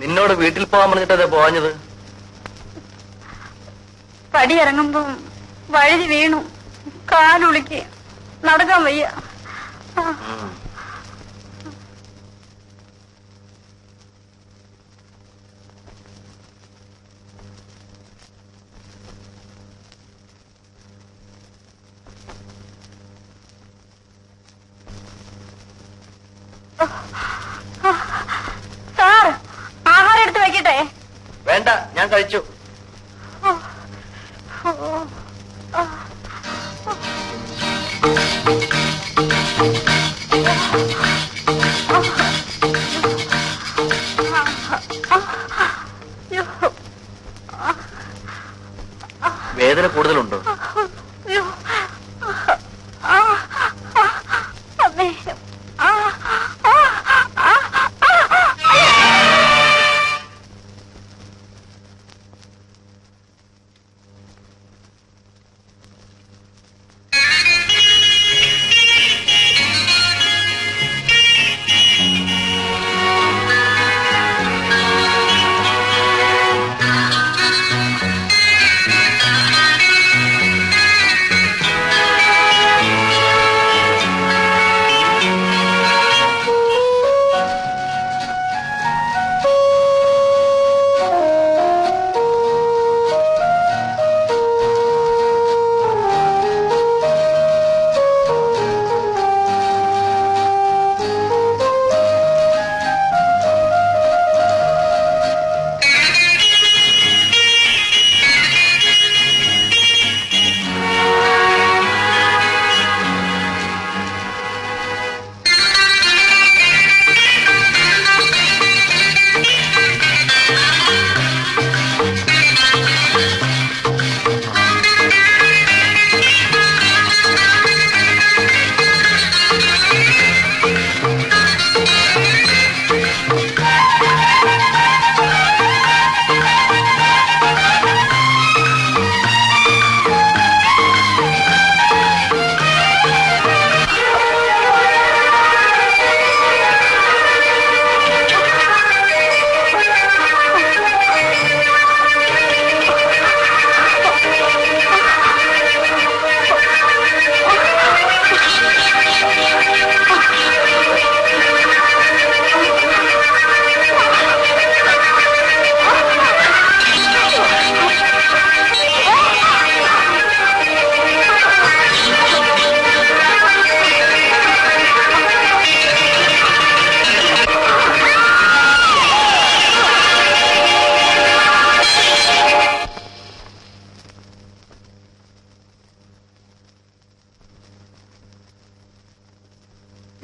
നിന്നോട് വീട്ടിൽ പോകാൻ പറഞ്ഞിട്ടേ പോവാഞ്ഞത്? പടി ഇറങ്ങുമ്പോ വഴുതി വീണു. കാലുളിക്ക് നടക്കാൻ വയ്യ. സാർ, ആഹാരം എടുത്ത് വെക്കട്ടെ? വേണ്ട, ഞാൻ കഴിച്ചു. വേദന കൂടുതലുണ്ടോ?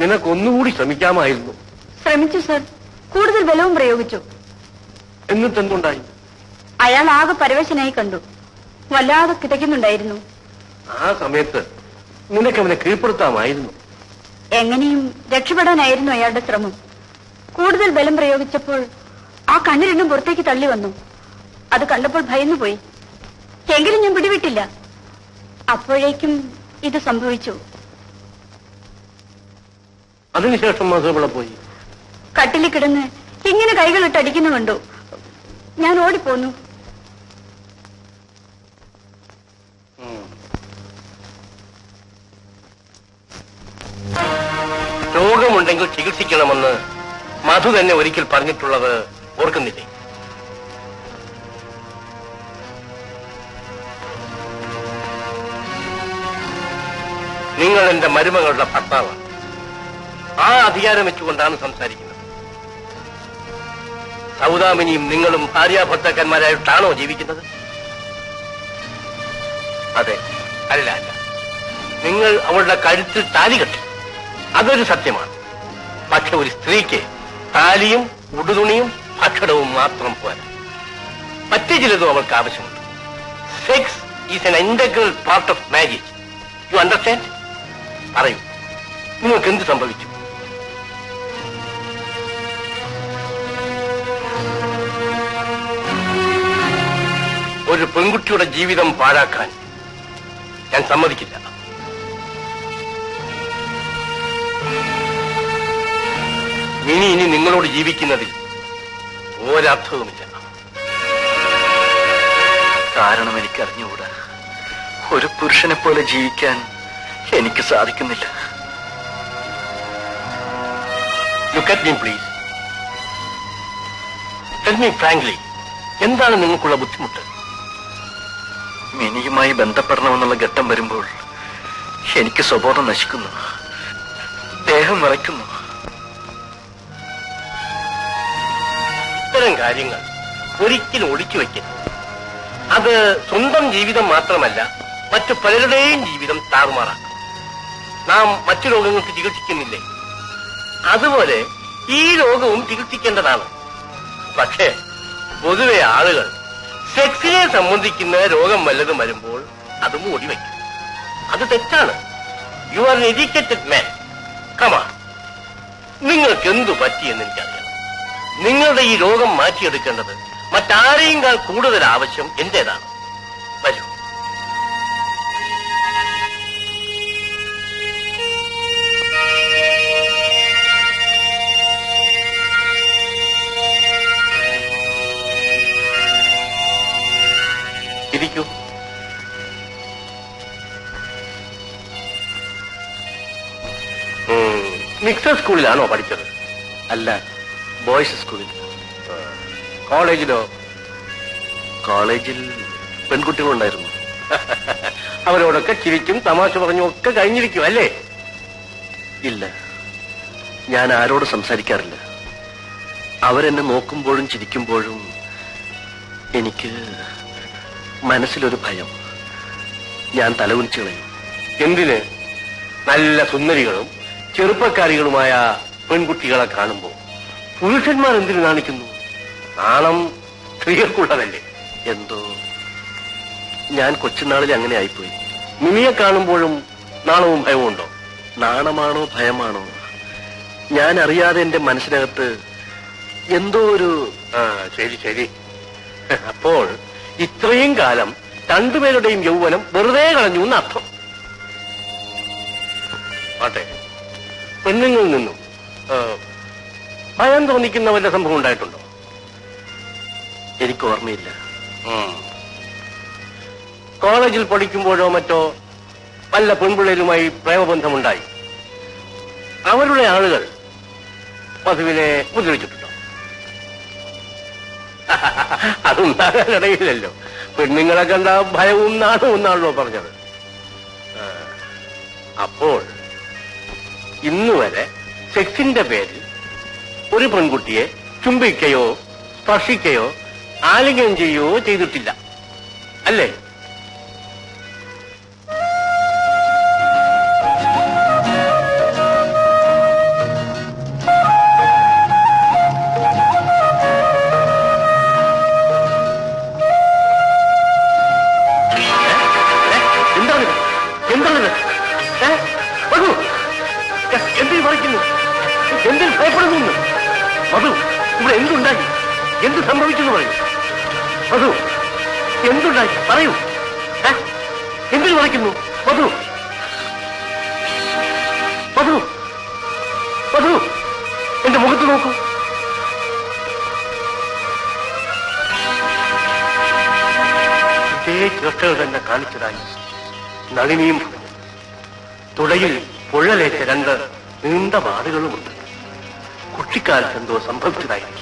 നിനക്കൊന്നുകൂടി ശ്രമിക്കാമായിരുന്നു. ശ്രമിച്ചു സർ, കൂടുതൽ ബലവും പ്രയോഗിച്ചു. എന്നിട്ടെന്തുണ്ടായി? അയാൾ ആകെ പരവശനായി കണ്ടു. വല്ലാതെ കിതയ്ക്കുന്നുണ്ടായിരുന്നു. ആ സമയത്ത് നിനക്കവനെ കീഴ്പ്പെടുത്താമായിരുന്നു. എങ്ങനെയും രക്ഷപ്പെടാനായിരുന്നു അയാളുടെ ശ്രമം. കൂടുതൽ ബലം പ്രയോഗിച്ചപ്പോൾ ആ കണ്ണ് രണ്ടും പുറത്തേക്ക് തള്ളി വന്നു. അത് കണ്ടപ്പോൾ ഭയന്നുപോയി. എങ്കിലും ഞാൻ പിടിവിട്ടില്ല. അപ്പോഴേക്കും ഇത് സംഭവിച്ചു. അതിനുശേഷം മധുപിള്ള പോയി. കട്ടിലിൽ കിടന്ന് ഇങ്ങനെ കൈകളിട്ട് അടിക്കുന്നു കണ്ടു. ഞാൻ ഓടിപ്പോന്നു. രോഗമുണ്ടെങ്കിൽ ചികിത്സിക്കണമെന്ന് മധു തന്നെ ഒരിക്കൽ പറഞ്ഞിട്ടുള്ളത് ഓർക്കുന്നില്ലേ? നിങ്ങൾ എന്റെ മരുമകളുടെ ഭർത്താവാണ്. ആ അധികാരം വെച്ചുകൊണ്ടാണ് സംസാരിക്കുന്നത്. സൗദാമിനിയും നിങ്ങളും ഭാര്യാഭർത്താക്കന്മാരായിട്ടാണോ ജീവിക്കുന്നത്? അതെ. അല്ല അല്ല, നിങ്ങൾ അവളുടെ കഴുത്തിൽ താലി കെട്ടി, അതൊരു സത്യമാണ്. പക്ഷെ ഒരു സ്ത്രീക്ക് താലിയും ഉടുതുണിയും ഭക്ഷണവും മാത്രം പോരാ, മറ്റു ചിലതും അവൾക്ക് ആവശ്യമുണ്ട്. Sex is N integral part of marriage. You understand? പറയൂ, നിങ്ങൾക്ക് എന്ത് സംഭവിച്ചു? ഒരു പെൺകുട്ടിയുടെ ജീവിതം പാഴാക്കാൻ ഞാൻ സമ്മതിക്കില്ല. ഇനി നിങ്ങളോട് ജീവിക്കുന്നതിൽ ഒരർത്ഥവുമില്ല. കാരണം എനിക്കറിഞ്ഞുകൂടാ. ഒരു പുരുഷനെ പോലെ ജീവിക്കാൻ എനിക്ക് സാധിക്കുന്നില്ല. Look at me, please. Tell me frankly, എന്താണ് നിങ്ങൾക്കുള്ള ബുദ്ധിമുട്ട്? മിനിയുമായി ബന്ധപ്പെടണമെന്നുള്ള ഘട്ടം വരുമ്പോൾ എനിക്ക് സ്വബോധം നശിക്കുന്നു, ദേഹം വിറയ്ക്കുന്നു. ഇത്തരം കാര്യങ്ങൾ ഒരിക്കലും ഒളിച്ചു വയ്ക്കരുത്. അത് സ്വന്തം ജീവിതം മാത്രമല്ല, മറ്റു പലരുടെയും ജീവിതം താറുമാറാക്കും. നാം മറ്റു രോഗങ്ങൾക്ക് ചികിത്സിക്കുന്നില്ലേ, അതുപോലെ ഈ രോഗവും ചികിത്സിക്കേണ്ടതാണ്. പക്ഷേ പൊതുവെ ആളുകൾ സെക്സിനെ സംബന്ധിക്കുന്ന രോഗം വല്ലതും വരുമ്പോൾ അത് മൂടിവെക്കും. അത് തെറ്റാണ്. യു ആർ എൻ എഡ്യൂക്കേറ്റഡ് മാൻ. കമാ, നിങ്ങൾക്ക് എന്തു പറ്റിയെന്ന് എനിക്കറിയാം. നിങ്ങളുടെ ഈ രോഗം മാറ്റിയെടുക്കേണ്ടത് മറ്റാരെയുംകാൾ കൂടുതൽ ആവശ്യം എന്റേതാണ്. വരൂ. ഇരിക്കൂ. മിക്സഡ് സ്കൂളിലാണോ പഠിച്ചത്? അല്ല, ബോയ്സ് സ്കൂളിൽ. കോളേജിലോ? കോളേജിൽ പെൺകുട്ടികളുണ്ടായിരുന്നു. അവരോടൊക്കെ ചിരിച്ചും തമാശ പറഞ്ഞും ഒക്കെ കഴിഞ്ഞിരിക്കും അല്ലേ? ഇല്ല, ഞാൻ ആരോട് സംസാരിക്കാറില്ല. അവരെന്നെ നോക്കുമ്പോഴും ചിരിക്കുമ്പോഴും എനിക്ക് മനസ്സിലൊരു ഭയം. ഞാൻ തലകുനിച്ചു കളയും. എന്തിന്? നല്ല സുന്ദരികളും ചെറുപ്പക്കാരികളുമായ പെൺകുട്ടികളെ കാണുമ്പോൾ പുരുഷന്മാർ എന്തിനു നാണിക്കുന്നു? നാണം സ്ത്രീകൾക്കുള്ളതല്ലേ? എന്തോ ഞാൻ കൊച്ചുനാളിൽ അങ്ങനെ ആയിപ്പോയി. മിനിയെ കാണുമ്പോഴും നാണവും ഭയവും ഉണ്ടോ? നാണമാണോ ഭയമാണോ, ഞാൻ അറിയാതെ എന്റെ മനസ്സിനകത്ത് എന്തോ ഒരു... ശരി ശരി. അപ്പോൾ ഇത്രയും കാലം രണ്ടുപേരുടെയും യൗവനം വെറുതെ കളഞ്ഞു എന്നർത്ഥം. ആട്ടെ, പെണ്ണുങ്ങളിൽ നിന്നും ഭയം തോന്നിക്കുന്ന വല്ല സംഭവം ഉണ്ടായിട്ടുണ്ടോ? എനിക്ക് ഓർമ്മയില്ല. കോളേജിൽ പഠിക്കുമ്പോഴോ മറ്റോ വല്ല പെൺപിള്ളേരുമായി പ്രേമബന്ധമുണ്ടായി അവരുടെ ആളുകൾ മധുവിനെ ഉപദ്രവിച്ചിട്ടുണ്ടോ? അതുണ്ടാകാനിടയില്ലല്ലോ. പെണ്ണുങ്ങളെ കണ്ട ഭയവും നാണവും എന്നാണല്ലോ പറഞ്ഞത്. അപ്പോൾ ഇന്നുവരെ സെക്സിന്റെ പേരിൽ ഒരു പെൺകുട്ടിയെ ചുംബിക്കുകയോ സ്പർശിക്കുകയോ ആലിംഗനം ചെയ്യുകയോ ചെയ്തിട്ടില്ല അല്ലേ? വിളിക്കുന്നു? എന്തിന് ഭയപ്പെടുന്നു? മധു, ഇവിടെ എന്തുണ്ടായി? എന്ത് സംഭവിച്ചെന്ന് പറയൂ. മധു, എന്തുണ്ടായി പറയൂ. എന്തിനു വിളിക്കുന്നു? മധു, മധു, മധു, എന്റെ മുഖത്ത് നോക്കൂ. ഇതേ ചേഷ്ടകൾ തന്നെ കാണിച്ചതായി നളിനിയും പറഞ്ഞു. തുടയിൽ പൊള്ളലേറ്റ 2 നീണ്ട വാടുകളുമുണ്ട്. കുട്ടിക്കാലത്ത് എന്തോ സംഭവിച്ചതായിരിക്കും.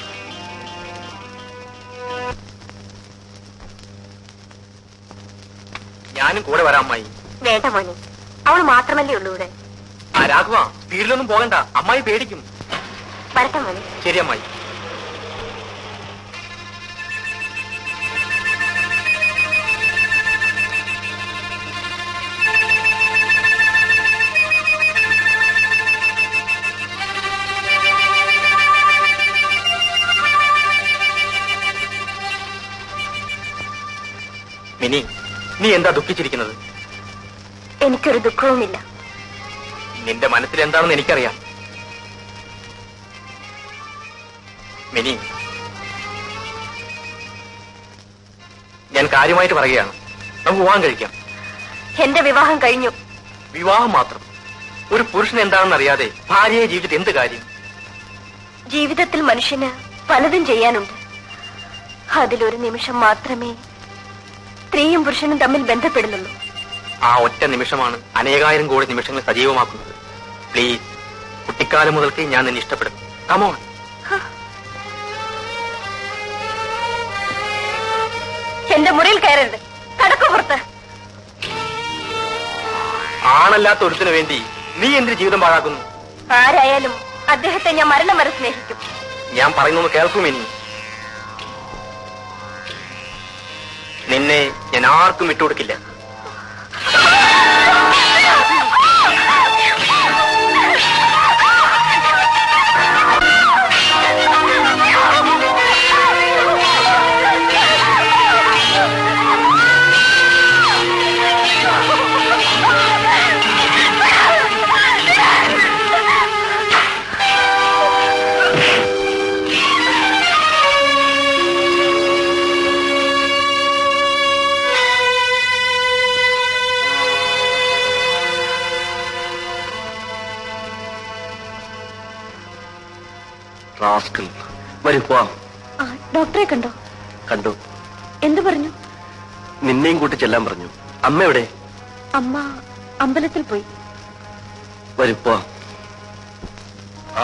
ഞാനും കൂടെ വരാം അമ്മായി. വേണ്ട മോനെ, അവള് മാത്രമല്ലേ ഉള്ളൂ ഇവിടെ. ആ രാഘവ, വീട്ടിലൊന്നും പോകണ്ട, അമ്മായി പേടിക്കും. വരട്ടെ മോനെ. ശരി അമ്മായി. മിനി, നീ എന്താ ദുഃഖിച്ചിരിക്കുന്നത്? എനിക്കൊരു ദുഃഖവുമില്ല. നിന്റെ മനസ്സിൽ എന്താണെന്ന് എനിക്കറിയാം. മിനി, ഞാൻ കാര്യമായിട്ട് പറയുകയാണ്. നമുക്ക് വിവാഹം കഴിക്കാം. എന്റെ വിവാഹം കഴിഞ്ഞു. വിവാഹം മാത്രം? ഒരു പുരുഷൻ എന്താണെന്ന് അറിയാതെ ഭാര്യയെ ജീവിച്ചിട്ട് എന്ത് കാര്യം? ജീവിതത്തിൽ മനുഷ്യന് പലതും ചെയ്യാനുണ്ട്. അതിലൊരു നിമിഷം മാത്രമേ സ്ത്രീയും പുരുഷനും തമ്മിൽ ബന്ധപ്പെടുന്നുള്ളൂ. ആ ഒറ്റ നിമിഷമാണ് അനേകായിരം കോടി നിമിഷങ്ങൾ സജീവമാക്കുന്നത്. പ്ലീസ്, കുട്ടിക്കാലം മുതൽക്ക് ഞാൻ നിന്നെ ഇഷ്ടപ്പെടും. കമോൺ. എന്റെ മുറിയിൽ കയറരുത്. കടക്കു പുറത്ത്. ആണല്ലാത്ത ഒരുത്തിനു വേണ്ടി നീ എന്തിന് ജീവിതം പാഴാക്കുന്നു? ആരായാലും അദ്ദേഹത്തെ ഞാൻ മരണം വരെ സ്നേഹിക്കും. ഞാൻ പറയുന്നത് കേൾക്കും. ഇനി നിന്നെ ഞാൻ ആർക്കും വിട്ടുകൊടുക്കില്ല. വരും, പോവാം. ഡോക്ടറെ കണ്ടോ? കണ്ടു. എന്തു പറഞ്ഞു? നിന്നെയും കൂട്ടി ചെല്ലാൻ പറഞ്ഞു. അമ്മ എവിടെ? അമ്മ അമ്പലത്തിൽ പോയി. വരും, പോവാം.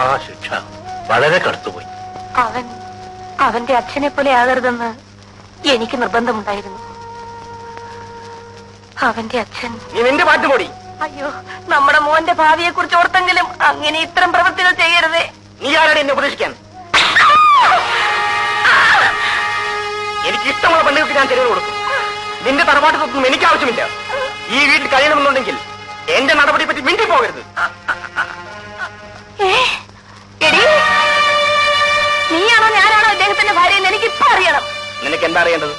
ആ ശിക്ഷ വളരെ കടുത്തുപോയി. അവന്റെ അച്ഛനെ പോലെ ആകരുതെന്ന് എനിക്ക് നിർബന്ധമുണ്ടായിരുന്നു. അവന്റെ അച്ഛൻ നിന്റെ പാട്ടുപൊടി. അയ്യോ, നമ്മുടെ മോന്റെ ഭാവിയെ കുറിച്ച് ഓർത്തെങ്കിലും അങ്ങനെ ഇത്തരം പ്രവൃത്തികൾ ചെയ്യരുതേ. നീ ആരാണ് എന്നെ ഉപദേശിക്കാൻ? എനിക്ക് ഇഷ്ടമുള്ള പെണ്ണുകൾക്ക് ഞാൻ ചെലവ് കൊടുക്കും. നിന്റെ തറവാട്ടത്തൊന്നും എനിക്ക് ആവശ്യമില്ല. ഈ വീട്ടിൽ കഴിയണമെന്നുണ്ടെങ്കിൽ എന്റെ നടപടിയെ പറ്റി മിണ്ടി പോകരുത്. നീയാണോ ഞാനാണോ അദ്ദേഹത്തിന്റെ ഭാര്യ എന്ന് എനിക്കിപ്പോ അറിയണം. നിനക്ക് എന്താ അറിയേണ്ടത്?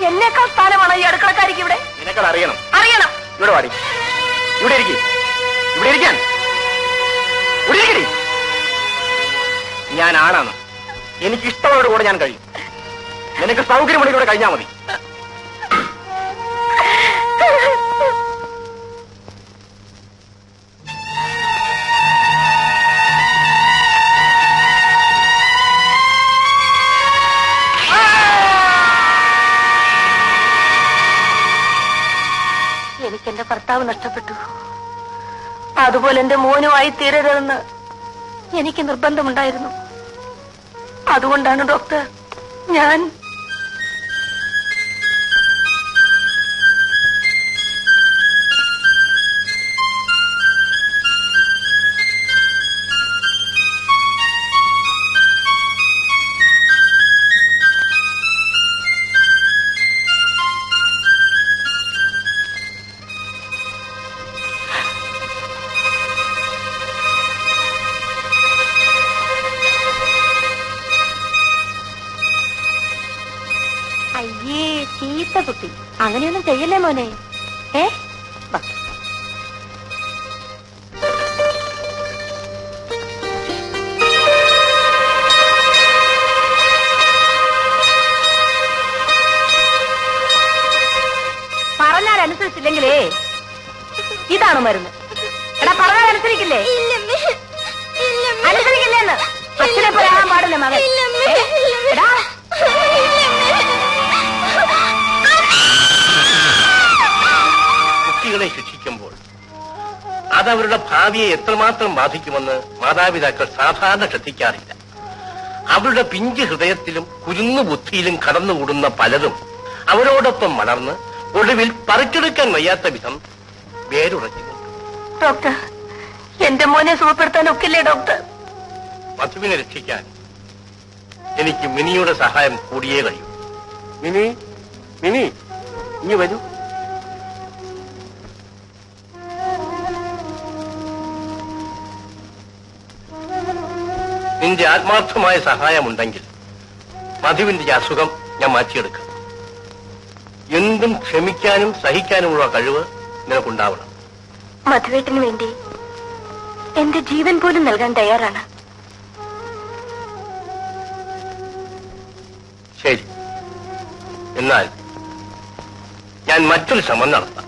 എന്നേക്കാൾ സ്ഥാനമാണോ ഈ അടുക്കളക്കാരിക്ക് ഇവിടെ? നിനക്കത് അറിയണം. അറിയണം. ഇവിടെ വാടി. ഇവിടെ ഇരിക്കും. ഇവിടെ ഇരിക്കാൻ. ഇവിടെ ഇരിക്കടി. ഞാൻ ആണാണ്. എനിക്ക് ഇഷ്ടമുള്ളവരുടെ കൂടെ ഞാൻ കഴിയും. നിനക്ക് സൗകര്യമുള്ള കൂടെ കഴിഞ്ഞാൽ മതി. എനിക്കെന്റെ ഭർത്താവ് നഷ്ടപ്പെട്ടു. അതുപോലെ എന്റെ മോനുമായി തീരരുതെന്ന് എനിക്ക് നിർബന്ധമുണ്ടായിരുന്നു. അതുകൊണ്ടാണ് ഡോക്ടർ ഞാൻ കുട്ടി അങ്ങനെയൊന്നും ചെയ്യല്ലേ മോനെ. ഇതാണോ മരുന്ന്? എടാ പറഞ്ഞാൽ അനുസരിക്കില്ലേ? അനുസരിക്കില്ലേന്ന് അച്ഛനെ പറയാൻ പാടില്ല മകൻ. എടാ കുട്ടികളെ ശിക്ഷിക്കുമ്പോൾ അതവരുടെ ഭാവിയെ എത്രമാത്രം ബാധിക്കുമെന്ന് മാതാപിതാക്കൾ സാധാരണ ശ്രദ്ധിക്കാറില്ല. അവരുടെ പിഞ്ച് ഹൃദയത്തിലും കുരുന്നു ബുദ്ധിയിലും കടന്നുകൂടുന്ന പലതും അവരോടൊപ്പം വളർന്ന് ഒടുവിൽ പറിച്ചെടുക്കാൻ വയ്യാത്ത വിധം വേരുറച്ചു. ഡോക്ടർ, എന്റെ മോനെ സുഖപ്പെടുത്താൻ ഒക്കില്ലേ ഡോക്ടർ? മധുവിനെ രക്ഷിക്കാൻ എനിക്ക് മിനിയുടെ സഹായം കൂടിയേ കഴിയൂ. മിനി, മിനി, ഇനി വരൂ. നിന്റെ ആത്മാർത്ഥമായ സഹായമുണ്ടെങ്കിൽ മധുവിന്റെ ഈ അസുഖം ഞാൻ മാറ്റിയെടുക്കാം. എന്തും ക്ഷമിക്കാനും സഹിക്കാനുമുള്ള കഴിവ് നിനക്കുണ്ടാവണം. മധുവേട്ടിന് വേണ്ടി എന്റെ ജീവൻ പോലും നൽകാൻ തയ്യാറാണ്. ശരി, എന്നാൽ ഞാൻ മറ്റൊരു ശ്രമം നടത്താം.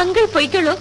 അങ്കിൾ പൊയ്ക്കുള്ളൂ.